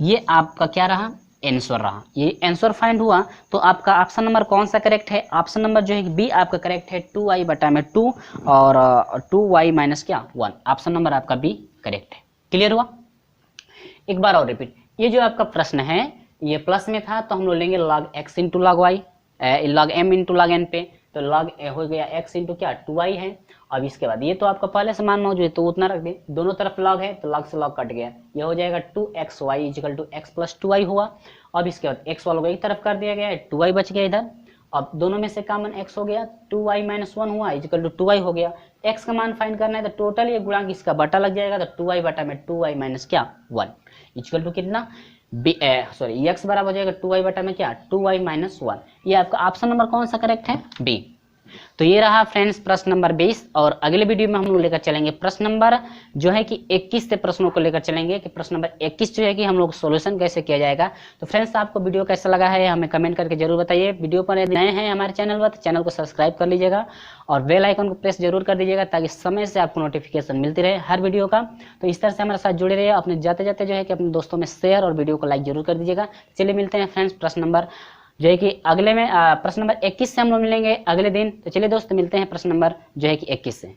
ये आपका क्या रहा आंसर रहा। ये आंसर फाइंड हुआ, तो आपका ऑप्शन नंबर कौन सा करेक्ट है, ऑप्शन नंबर जो है बी आपका करेक्ट है, 2y बटा में 2 और 2y माइनस क्या 1। ऑप्शन नंबर आपका बी करेक्ट है। क्लियर हुआ, एक बार और रिपीट, ये जो आपका प्रश्न है ये प्लस में था तो हम लोग लेंगे log x into log y, log m into log n पे, तो log हो गया x इंटू क्या 2y है। अब इसके बाद ये तो आपका पहले से मान मौजूद है तो उतना रख दें, दोनों तरफ log है तो log से log कट गया, ये हो जाएगा 2xy equal to x plus 2y हुआ। अब इसके बाद x वालों को एक तरफ कर दिया गया है, 2y बच गया इधर, अब दोनों में से कॉमन x हो गया, 2y माइनस 1 हुआ इक्वल टू 2y हो गया। x का मान फाइंड करना है तो टोटल ये गुणांक इसका बटा लग जाएगा, तो 2y बटा में 2y माइनस क्या 1 इक्वल टू कितना सॉरी x बराबर हो जाएगा 2y बटा में क्या 2y माइनस 1। ये आपका ऑप्शन नंबर कौन सा करेक्ट है, बी। तो ये रहा फ्रेंड्स प्रश्न नंबर 20, और अगले वीडियो में हम लोग लेकर चलेंगे प्रश्न नंबर जो है कि 21 से प्रश्नों को लेकर चलेंगे कि प्रश्न नंबर 21 जो है कि हम लोग सॉल्यूशन कैसे किया जाएगा। तो फ्रेंड्स आपको वीडियो कैसा लगा है हमें कमेंट करके जरूर बताइए। वीडियो पर यदि नए हैं हमारे चैनल पर तो चैनल को सब्सक्राइब कर लीजिएगा और बेल आइकन को प्रेस जरूर कर दीजिएगा ताकि समय से आपको नोटिफिकेशन मिलती रहे हर वीडियो का। तो इस तरह से हमारे साथ जुड़े रहिए, अपने जाते जाते जो है कि अपने दोस्तों में शेयर और वीडियो को लाइक जरूर कर दीजिएगा। चलिए मिलते हैं फ्रेंड्स प्रश्न नंबर जो है कि अगले में प्रश्न नंबर 21 से हम लोग मिलेंगे अगले दिन। तो चलिए दोस्त मिलते हैं प्रश्न नंबर जो है कि 21 से।